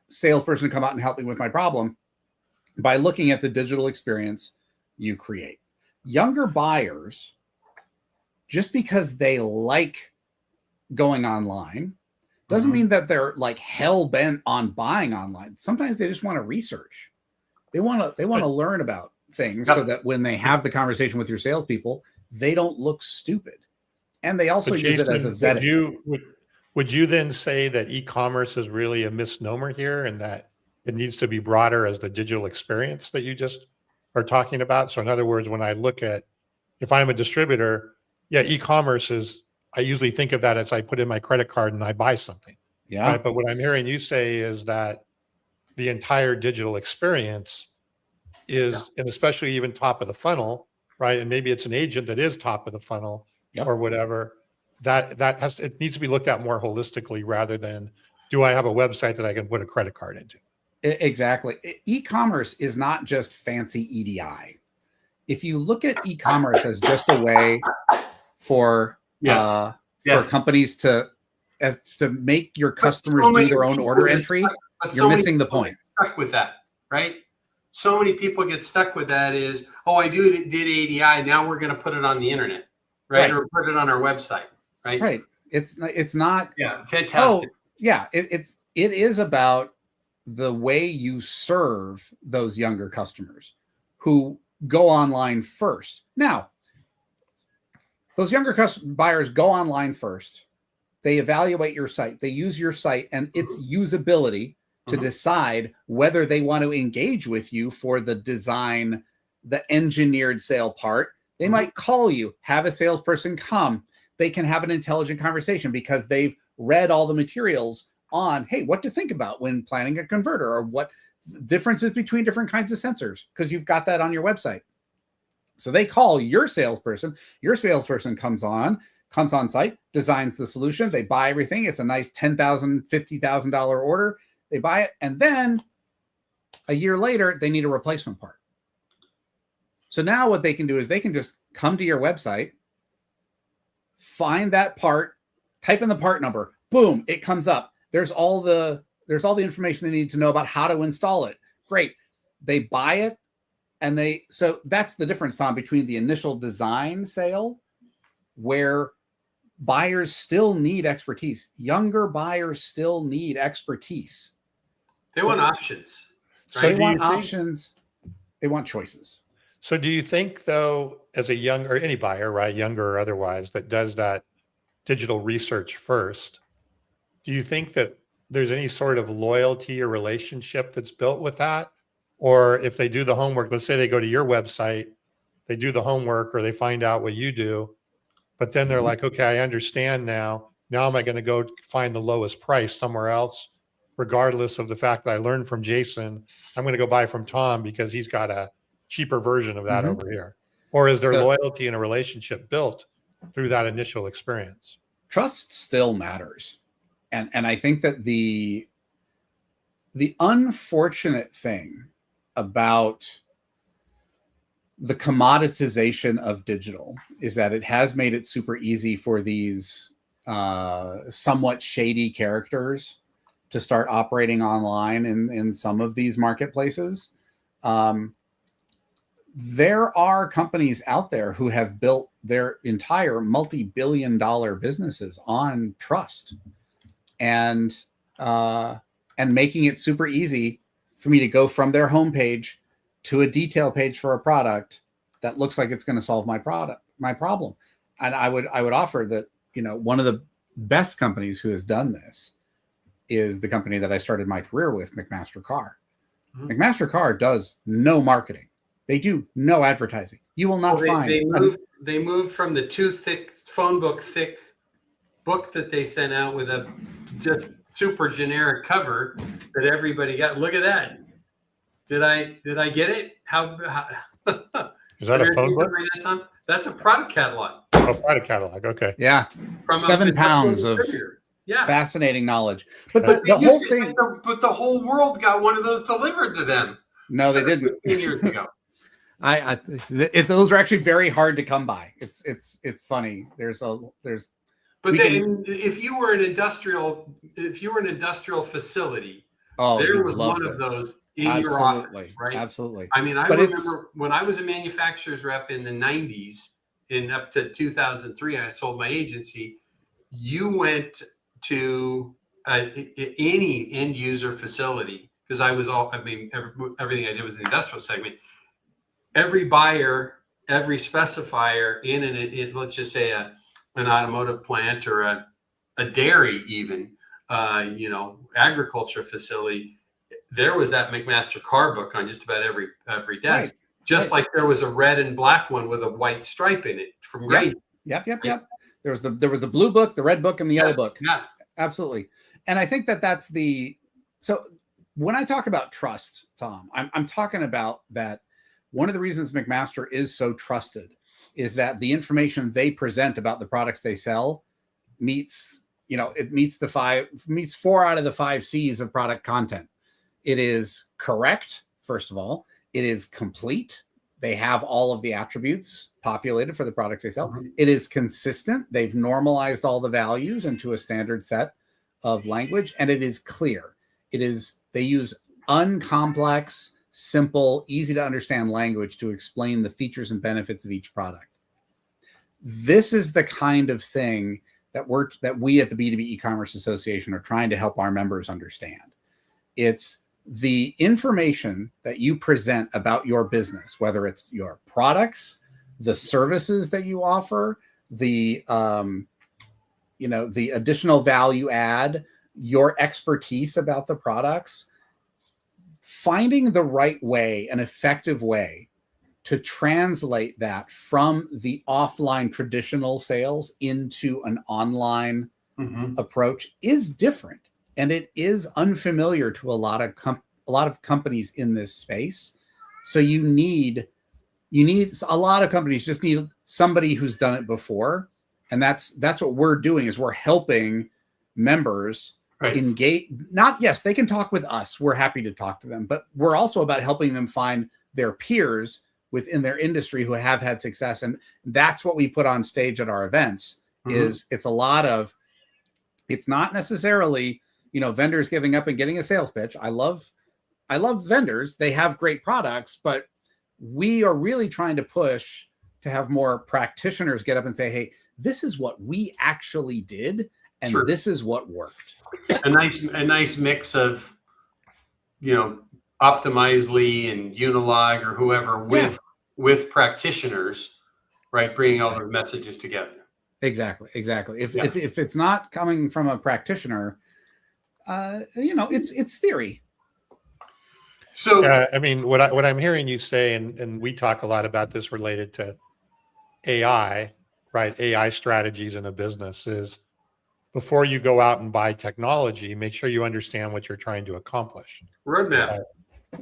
Speaker 1: salesperson to come out and help me with my problem by looking at the digital experience you create. Younger buyers, just because they like going online, doesn't mean that they're like hell bent on buying online. Sometimes they just want to research. They want to learn about things so that when they have the conversation with your salespeople, they don't look stupid. And they also use it as a vetting.
Speaker 2: Would you then say that e-commerce is really a misnomer here, and that it needs to be broader as the digital experience that you just are talking about? So in other words, when I look at, if I'm a distributor, e-commerce is, I usually think of that as I put in my credit card and I buy something.
Speaker 1: Yeah.
Speaker 2: Right? But what I'm hearing you say is that the entire digital experience is, and especially even top of the funnel, right? And maybe it's an agent that is top of the funnel or whatever, it needs to be looked at more holistically, rather than, do I have a website that I can put a credit card into?
Speaker 1: Exactly. E-commerce is not just fancy EDI. If you look at e-commerce as just a way for companies to make your customers do their own order entry, you're missing the point.
Speaker 3: Stuck with that, right? So many people get stuck with that is, I did ADI, now we're going to put it on the internet, right? Or put it on our website, right?
Speaker 1: Right. It's not.
Speaker 3: Yeah, fantastic.
Speaker 1: It is about the way you serve those younger customers who go online first. Now, those younger buyers go online first. They evaluate your site. They use your site and its usability to decide whether they want to engage with you for the design, the engineered sale part. They might call you, have a salesperson come. They can have an intelligent conversation because they've read all the materials on, hey, what to think about when planning a converter, or what differences between different kinds of sensors, because you've got that on your website. So they call your salesperson. Your salesperson comes on site, designs the solution. They buy everything. It's a nice $10,000, $50,000 order. They buy it. And then a year later, they need a replacement part. So now what they can do is they can just come to your website, find that part, type in the part number, boom, it comes up. There's all the information they need to know about how to install it. Great. They buy it. So that's the difference, Tom, between the initial design sale, where buyers still need expertise. Younger buyers still need expertise.
Speaker 3: They want options.
Speaker 1: Right? They want options. They want choices.
Speaker 2: So do you think, though, as a young, or any buyer, right, younger or otherwise, that does that digital research first, do you think that there's any sort of loyalty or relationship that's built with that? Or if they do the homework, let's say they go to your website, they do the homework, or they find out what you do, but then they're like, okay, I understand now. Now am I going to go find the lowest price somewhere else, regardless of the fact that I learned from Jason, I'm going to go buy from Tom because he's got a cheaper version of that over here? Or is there loyalty in a relationship built through that initial experience?
Speaker 1: Trust still matters. And I think that the unfortunate thing about the commoditization of digital is that it has made it super easy for these somewhat shady characters to start operating online in some of these marketplaces. there are companies out there who have built their entire multi-billion-dollar businesses on trust, and making it super easy for me to go from their homepage to a detail page for a product that looks like it's going to solve my problem. And I would offer that, one of the best companies who has done this is the company that I started my career with, McMaster-Carr. Mm-hmm. McMaster-Carr does no marketing. They do no advertising. You will not find.
Speaker 3: They moved from the too thick phone book book that they sent out with a just super generic cover that everybody got. Look at that. Did I get it? How
Speaker 2: is that a phone book?
Speaker 3: That's a product catalog.
Speaker 2: Oh, product catalog. Okay.
Speaker 1: Yeah. From 7 pounds of fascinating knowlage. But the whole thing.
Speaker 3: But the whole world got one of those delivered to them.
Speaker 1: No, they didn't.
Speaker 3: 15 years ago.
Speaker 1: Those are actually very hard to come by. It's funny.
Speaker 3: But then, if you were an industrial facility, there was one of those in your office, right?
Speaker 1: Absolutely.
Speaker 3: I mean, I remember when I was a manufacturer's rep in the 90s and up to 2003, and I sold my agency. You went to any end user facility, because everything I did was the industrial segment. Every buyer, every specifier in let's just say an automotive plant or a dairy, even agriculture facility, there was that McMaster-Carr book on just about every desk. Right. Like there was a red and black one with a white stripe in it from Grady.
Speaker 1: Yep. There was the blue book, the red book, and the yellow book.
Speaker 3: Yeah,
Speaker 1: absolutely. And I think that's so when I talk about trust, Tom, I'm talking about that. One of the reasons McMaster is so trusted is that the information they present about the products they sell meets 4 out of the 5 C's of product content. It is correct, first of all. It is complete. They have all of the attributes populated for the products they sell. Mm-hmm. It is consistent. They've normalized all the values into a standard set of language, and it is clear. They use uncomplex, simple, easy to understand language to explain the features and benefits of each product. This is the kind of thing that we at the B2B E-Commerce Association are trying to help our members understand. It's the information that you present about your business, whether it's your products, the services that you offer, the additional value add, your expertise about the products. Finding the right way, an effective way to translate that from the offline traditional sales into an online approach is different, and it is unfamiliar to a lot of companies in this space. So you need a lot of companies just need somebody who's done it before, and that's what we're doing. Is we're helping members. Right. Engage. Yes, they can talk with us. We're happy to talk to them, but we're also about helping them find their peers within their industry who have had success. And that's what we put on stage at our events. It's not necessarily, vendors giving up and getting a sales pitch. I love vendors. They have great products, but we are really trying to push to have more practitioners get up and say, hey, this is what we actually did. And sure. This is what worked.
Speaker 3: A nice mix of, Optimizely and Unilog or whoever with practitioners, right? Bringing all the messages together.
Speaker 1: Exactly. If it's not coming from a practitioner, it's theory.
Speaker 3: So
Speaker 2: what I'm hearing you say, and we talk a lot about this related to AI, right? AI strategies in a business is, before you go out and buy technology, make sure you understand what you're trying to accomplish.
Speaker 3: Roadmap.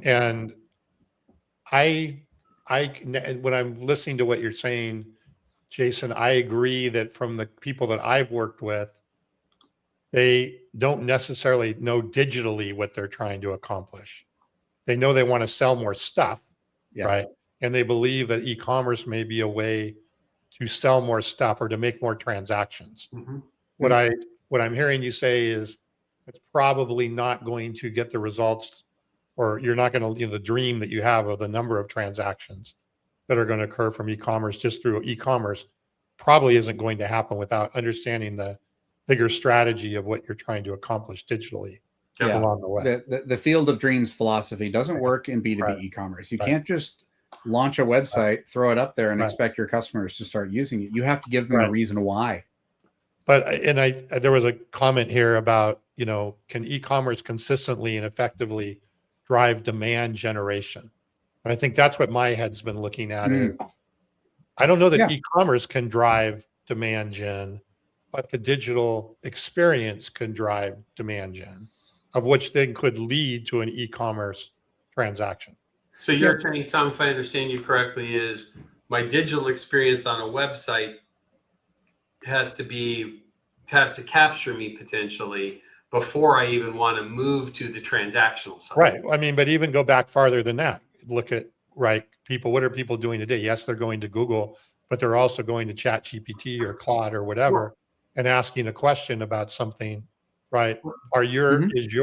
Speaker 2: And when I'm listening to what you're saying, Jason, I agree that from the people that I've worked with, they don't necessarily know digitally what they're trying to accomplish. They know they want to sell more stuff, right? And they believe that e-commerce may be a way to sell more stuff or to make more transactions. Mm-hmm. What I'm hearing you say is it's probably not going to get the results, or you're not going to, the dream that you have of the number of transactions that are going to occur from e-commerce just through e-commerce probably isn't going to happen without understanding the bigger strategy of what you're trying to accomplish digitally along the way.
Speaker 1: The field of dreams philosophy doesn't work in B2B
Speaker 2: Right.
Speaker 1: e-commerce. You can't just launch a website, throw it up there, and expect your customers to start using it. You have to give them a reason why.
Speaker 2: But there was a comment here about, can e-commerce consistently and effectively drive demand generation? And I think that's what my head's been looking at. I don't know that e-commerce can drive demand gen, but the digital experience can drive demand gen, of which then could lead to an e-commerce transaction.
Speaker 3: So you're saying, Tom, if I understand you correctly, is my digital experience on a website has to capture me potentially before I even want to move to the transactional side.
Speaker 2: Right. I mean, but even go back farther than that. Look at, people, what are people doing today? Yes, they're going to Google, but they're also going to ChatGPT or Claude or whatever and asking a question about something, right? Is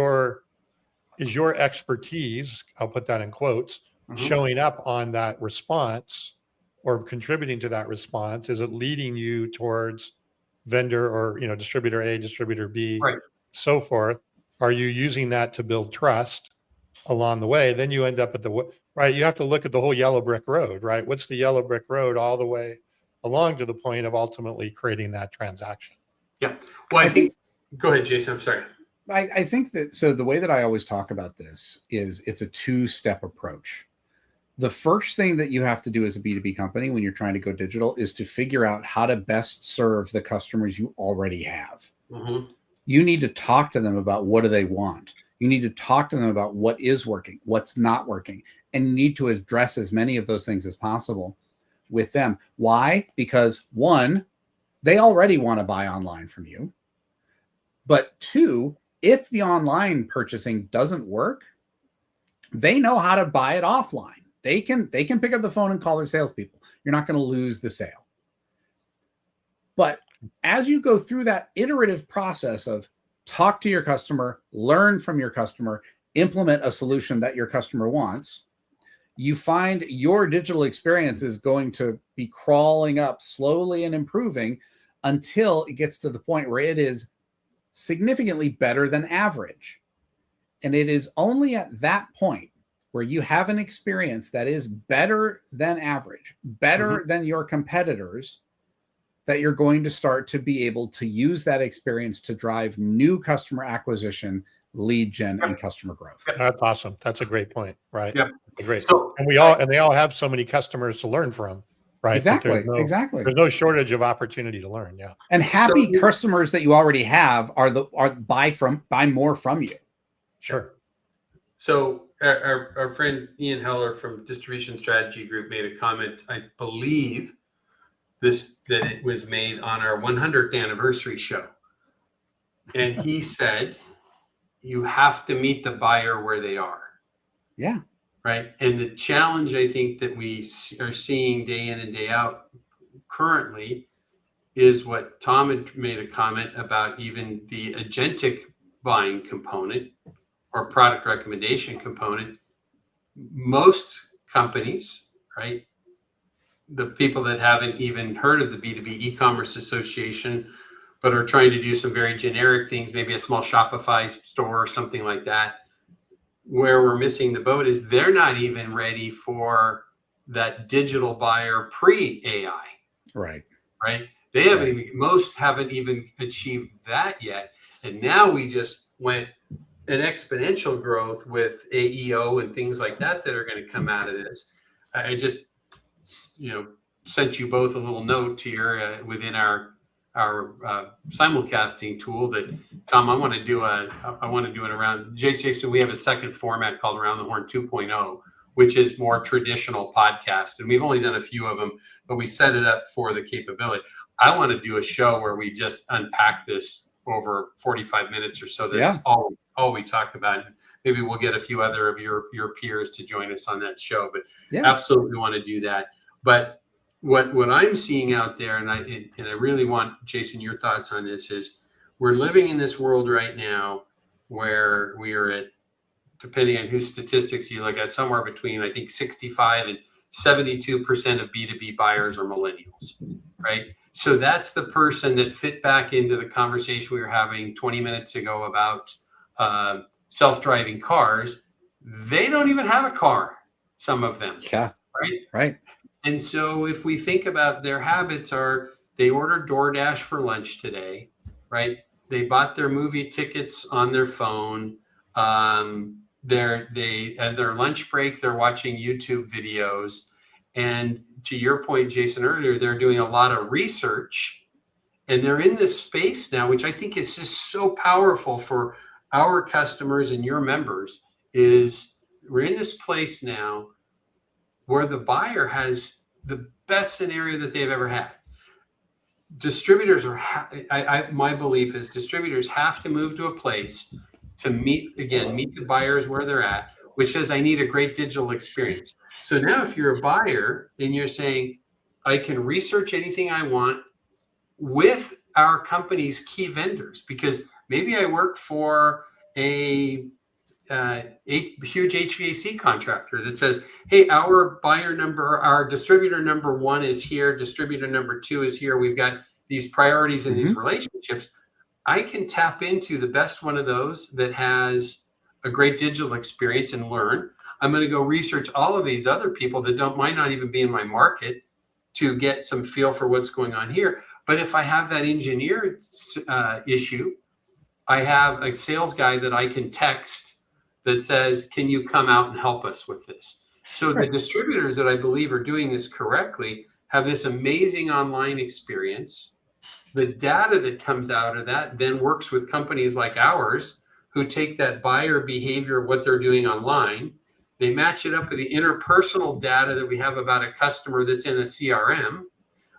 Speaker 2: your expertise, I'll put that in quotes, showing up on that response or contributing to that response? Is it leading you towards vendor or, distributor A, distributor B, so forth? Are you using that to build trust along the way? Then you end up at you have to look at the whole yellow brick road, right? What's the yellow brick road all the way along to the point of ultimately creating that transaction?
Speaker 3: Yeah. Well, I think, go ahead, Jason. I'm sorry.
Speaker 1: I think that, so the way that I always talk about this is it's a two-step approach. The first thing that you have to do as a B2B company when you're trying to go digital is to figure out how to best serve the customers you already have. You need to talk to them about what do they want. You need to talk to them about what is working, what's not working, and you need to address as many of those things as possible with them. Why? Because one, they already want to buy online from you. But two, if the online purchasing doesn't work, they know how to buy it offline. They can pick up the phone and call their salespeople. You're not going to lose the sale. But as you go through that iterative process of talk to your customer, learn from your customer, implement a solution that your customer wants, you find your digital experience is going to be crawling up slowly and improving until it gets to the point where it is significantly better than average. And it is only at that point where you have an experience that is better than average, better than your competitors, that you're going to start to be able to use that experience to drive new customer acquisition, lead gen, and customer growth.
Speaker 2: That's awesome. That's a great point, right?
Speaker 3: Yep.
Speaker 2: Great.
Speaker 3: So,
Speaker 2: and they all have so many customers to learn from, right?
Speaker 1: Exactly.
Speaker 2: There's no shortage of opportunity to learn. Yeah.
Speaker 1: And happy customers that you already have are buy more from you.
Speaker 2: Sure.
Speaker 3: So our friend Ian Heller from Distribution Strategy Group made a comment, I believe that it was made on our 100th anniversary show. And he said, you have to meet the buyer where they are.
Speaker 1: Yeah.
Speaker 3: Right. And the challenge, I think, that we are seeing day in and day out currently is what Tom had made a comment about, even the agentic buying component or product recommendation component. Most companies, right, the people that haven't even heard of the B2B E-Commerce Association, but are trying to do some very generic things, maybe a small Shopify store or something like that, where we're missing the boat is they're not even ready for that digital buyer pre-AI.
Speaker 1: Right.
Speaker 3: They most haven't even achieved that yet. And now we just went an exponential growth with AEO and things like that are going to come out of this. I just, sent you both a little note here within our simulcasting tool that, Tom, I want to do it around Jason. We have a second format called Around the Horn 2.0, which is more traditional podcast. And we've only done a few of them, but we set it up for the capability. I want to do a show where we just unpack this over 45 minutes or so. That's all we talk about. Maybe we'll get a few other of your peers to join us on that show, but absolutely want to do that. But what I'm seeing out there, and I really want, Jason, your thoughts on this, is we're living in this world right now where we are at, depending on whose statistics you look at, somewhere between, I think, 65 and 72% of B2B buyers are millennials, right? So that's the person that fit back into the conversation we were having 20 minutes ago about self-driving cars. They don't even have a car, some of them.
Speaker 1: Yeah. Right.
Speaker 3: And so if we think about their habits are, they ordered DoorDash for lunch today, right? They bought their movie tickets on their phone. They at their lunch break, they're watching YouTube videos. And to your point, Jason, earlier, they're doing a lot of research, and they're in this space now, which I think is just so powerful for our customers and your members, is we're in this place now where the buyer has the best scenario that they've ever had. Distributors are, my belief is distributors have to move to a place to meet the buyers where they're at, which says, I need a great digital experience. So now if you're a buyer and you're saying, I can research anything I want with our company's key vendors, because maybe I work for a huge HVAC contractor that says, hey, our distributor number 1 is here, distributor number 2 is here, we've got these priorities and these relationships. I can tap into the best one of those that has a great digital experience and learn. I'm going to go research all of these other people that might not even be in my market to get some feel for what's going on here. But if I have that engineer issue, I have a sales guy that I can text that says, can you come out and help us with this? So the distributors that I believe are doing this correctly have this amazing online experience. The data that comes out of that then works with companies like ours who take that buyer behavior, what they're doing online. They match it up with the interpersonal data that we have about a customer that's in a CRM.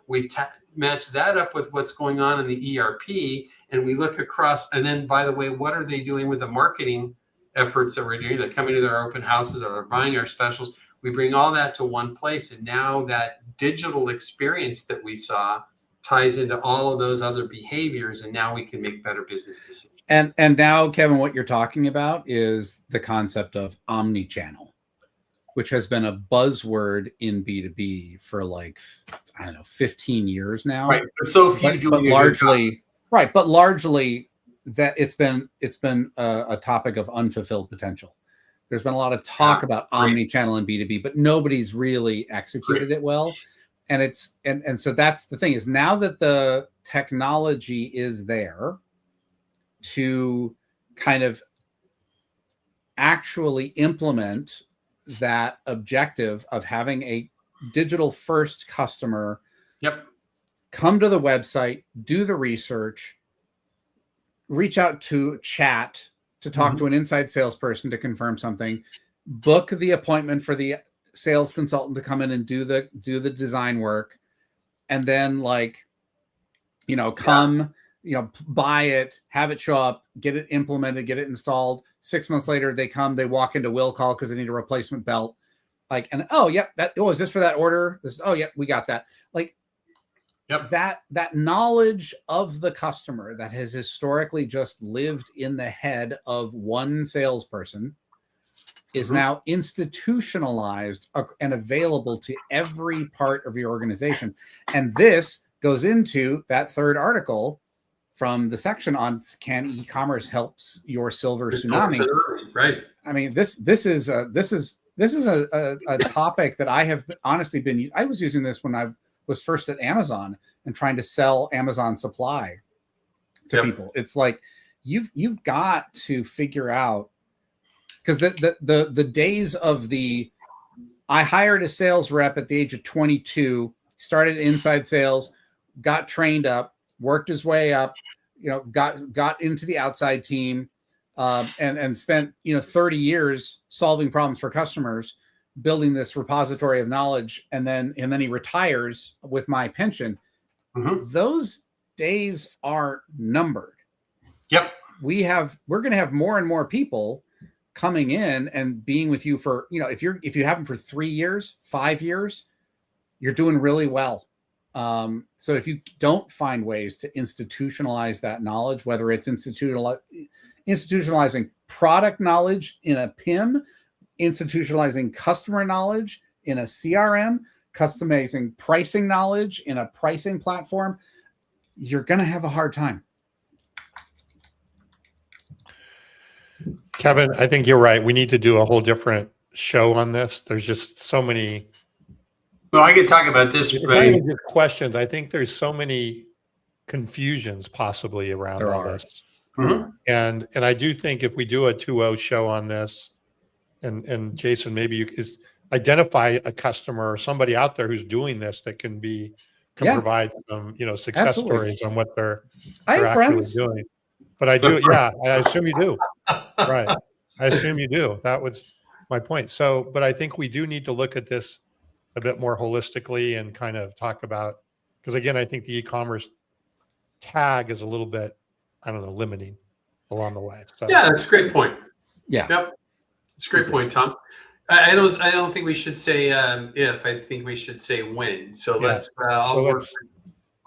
Speaker 3: We match that up with what's going on in the ERP, and we look across. And then, by the way, what are they doing with the marketing efforts that we're doing? They're coming to their open houses, or they're buying our specials. We bring all that to one place, and now that digital experience that we saw ties into all of those other behaviors, and now we can make better business decisions.
Speaker 1: And now, Kevin, what you're talking about is the concept of omnichannel, which has been a buzzword in B2B for 15 years now.
Speaker 3: Right. But so few do
Speaker 1: largely right, but largely that it's been a topic of unfulfilled potential. There's been a lot of talk about omnichannel and B2B, but nobody's really executed it well. And so that's the thing, is now that the technology is there to kind of actually implement that objective of having a digital first customer come to the website, do the research, reach out to chat to talk to an inside salesperson to confirm something, book the appointment for the sales consultant to come in and do the design work, and then buy it, have it show up, get it implemented, get it installed. 6 months later, they walk into will call because they need a replacement belt. Is this for that order? We got that. That knowledge of the customer that has historically just lived in the head of one salesperson is now institutionalized and available to every part of your organization. And this goes into that third article from the section on can e-commerce helps your silver tsunami.
Speaker 3: Right.
Speaker 1: I mean, this is a topic that I have honestly I was using this when I was first at Amazon and trying to sell Amazon supply to people. It's like, you've got to figure out, because the days of I hired a sales rep at the age of 22, started inside sales, got trained up, worked his way up, got into the outside team, and spent 30 years solving problems for customers, building this repository of knowledge, and then he retires with my pension. Those days are numbered. We're going to have more and more people coming in and being with you for, if you have them for 3 years, 5 years, you're doing really well. So if you don't find ways to institutionalize that knowledge, whether it's institutionalizing product knowledge in a PIM, institutionalizing customer knowledge in a CRM, customizing pricing knowledge in a pricing platform, you're going to have a hard time.
Speaker 2: Kevin, I think you're right. We need to do a whole different show on this. There's just so many.
Speaker 3: Well, I could talk about this.
Speaker 2: It's not even just questions. I think there's so many confusions possibly around all this.
Speaker 3: Mm-hmm.
Speaker 2: And I do think if we do a 2.0 show on this, and Jason, maybe you could identify a customer or somebody out there who's doing this that can provide some, success stories on what they're
Speaker 1: have
Speaker 2: actually
Speaker 1: friends
Speaker 2: doing. But I do, yeah, I assume you do. Right. I assume you do. That was my point. So, but I think we do need to look at this a bit more holistically and kind of talk about, because again, I think the e-commerce tag is a little bit, I don't know, limiting along the way. So.
Speaker 3: Yeah, that's a great point.
Speaker 1: Yeah.
Speaker 3: Yep. It's a great point, Tom. I don't think we should say if. I think we should say when. So let's.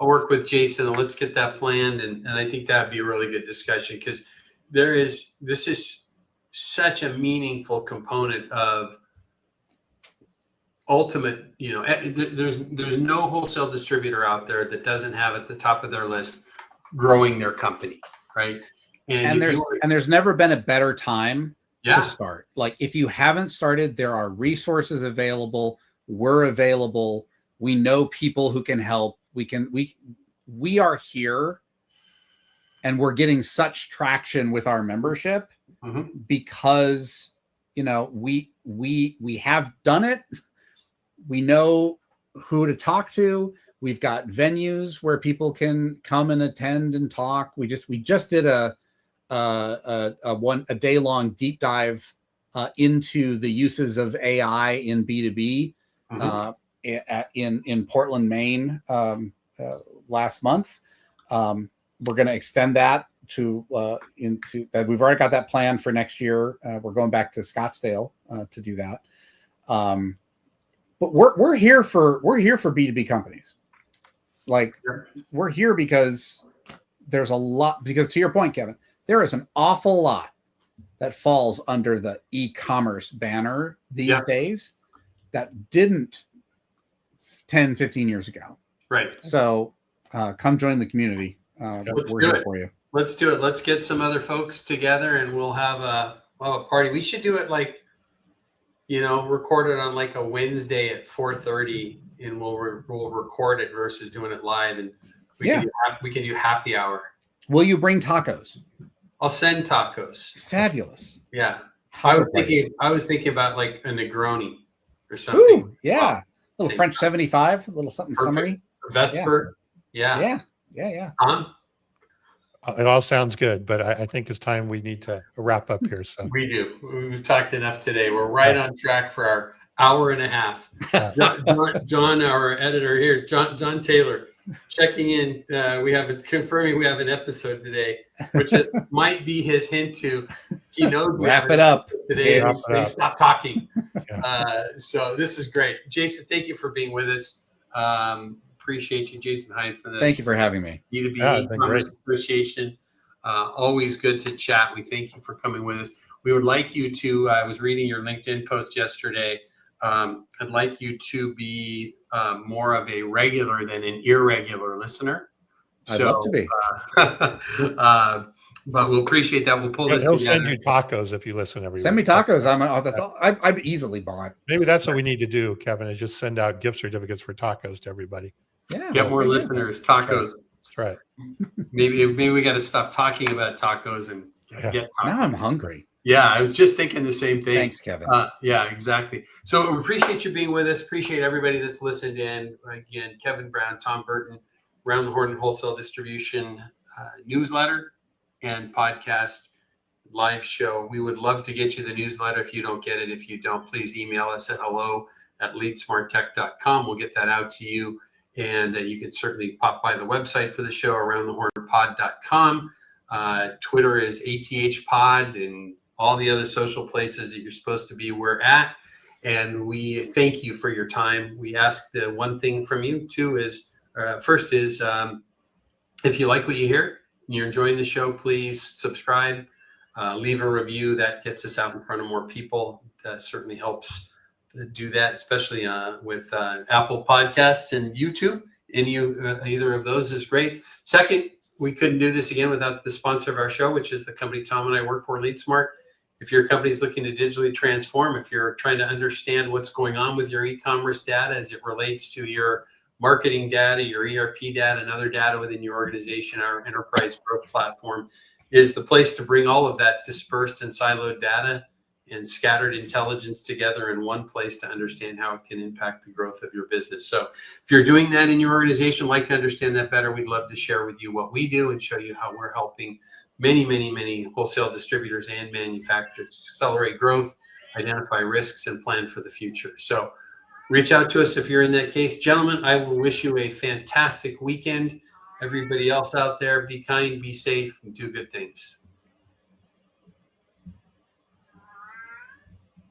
Speaker 3: I'll work with Jason and let's get that planned, and I think that'd be a really good discussion because this is such a meaningful component of ultimate. There's no wholesale distributor out there that doesn't have at the top of their list growing their company, right?
Speaker 1: And there's never been a better time to start. Like if you haven't started, there are resources available. We're available. We know people who can help. We are here, and we're getting such traction with our membership because we have done it. We know who to talk to. We've got venues where people can come and attend and talk. We just did a day-long deep dive into the uses of AI in B2B in Portland, Maine last month. We're going to extend that to into that. We've already got that planned for next year. We're going back to Scottsdale to do that. But we're here for B2B companies. Like we're here because there's a lot, because to your point, Kevin, there is an awful lot that falls under the e-commerce banner these days that didn't 10, 15 years ago. Right. So come join the community. We're here for you.
Speaker 3: Let's do it. Let's get some other folks together and we'll have a party. We should do it like, record it on like a Wednesday at 4:30 and we'll record it versus doing it live. And we can do happy hour.
Speaker 1: Will you bring tacos?
Speaker 3: I'll send tacos.
Speaker 1: Fabulous.
Speaker 3: Yeah. I was thinking about like a Negroni or something.
Speaker 1: Ooh, yeah. Wow. A little French 75, a little something summary.
Speaker 3: Vesper. Yeah. Tom?
Speaker 2: It all sounds good, but I think it's time we need to wrap up here. So
Speaker 3: we do. We've talked enough today. We're right on track for our hour and a half. John, our editor here, John Taylor, checking in. Confirming we have an episode today, which might be his hint to he knows.
Speaker 1: Wrap it up
Speaker 3: today. Stop talking. So this is great, Jason. Thank you for being with us. Appreciate you, Jason Hein, for the.
Speaker 1: Thank you for having me.
Speaker 3: B2B E-Commerce Association. Always good to chat. We thank you for coming with us. We would like you to. I was reading your LinkedIn post yesterday. I'd like you to be more of a regular than an irregular listener.
Speaker 1: I'd love to be.
Speaker 3: But we'll appreciate that. We'll pull this
Speaker 2: together.
Speaker 3: He'll
Speaker 2: send you tacos if you listen every
Speaker 1: Send
Speaker 2: week.
Speaker 1: me tacos. I'm easily bought.
Speaker 2: Maybe that's what we need to do, Kevin, is just send out gift certificates for tacos to everybody.
Speaker 3: Yeah. Get more listeners. Tacos.
Speaker 2: That's right.
Speaker 3: Maybe we got to stop talking about tacos and get tacos.
Speaker 1: Now I'm hungry.
Speaker 3: Yeah, I was just thinking the same thing.
Speaker 1: Thanks, Kevin.
Speaker 3: Yeah, exactly. So we appreciate you being with us. Appreciate everybody that's listened in. Again, Kevin Brown, Tom Burton, Round the Horn Wholesale Distribution newsletter and podcast live show. We would love to get you the newsletter if you don't get it. If you don't, please email us at hello@leadsmarttech.com. We'll get that out to you. And you can certainly pop by the website for the show, aroundthehornpod.com. Twitter is ATHpod and all the other social places that you're supposed to be, we're at. And we thank you for your time. We ask the one thing from you too is, first is if you like what you hear and you're enjoying the show, please subscribe, leave a review. That gets us out in front of more people. That certainly helps do that, especially with Apple Podcasts and YouTube. Either of those is great. Second, we couldn't do this again without the sponsor of our show, which is the company Tom and I work for, LeadSmart. If your company is looking to digitally transform, if you're trying to understand what's going on with your e-commerce data as it relates to your marketing data, your ERP data, and other data within your organization, our enterprise growth platform is the place to bring all of that dispersed and siloed data and scattered intelligence together in one place to understand how it can impact the growth of your business. So if you're doing that in your organization, like to understand that better, we'd love to share with you what we do and show you how we're helping many wholesale distributors and manufacturers accelerate growth, identify risks, and plan for the future. So reach out to us if you're in that case. Gentlemen, I will wish you a fantastic weekend. Everybody else out there, be kind, be safe, and do good things.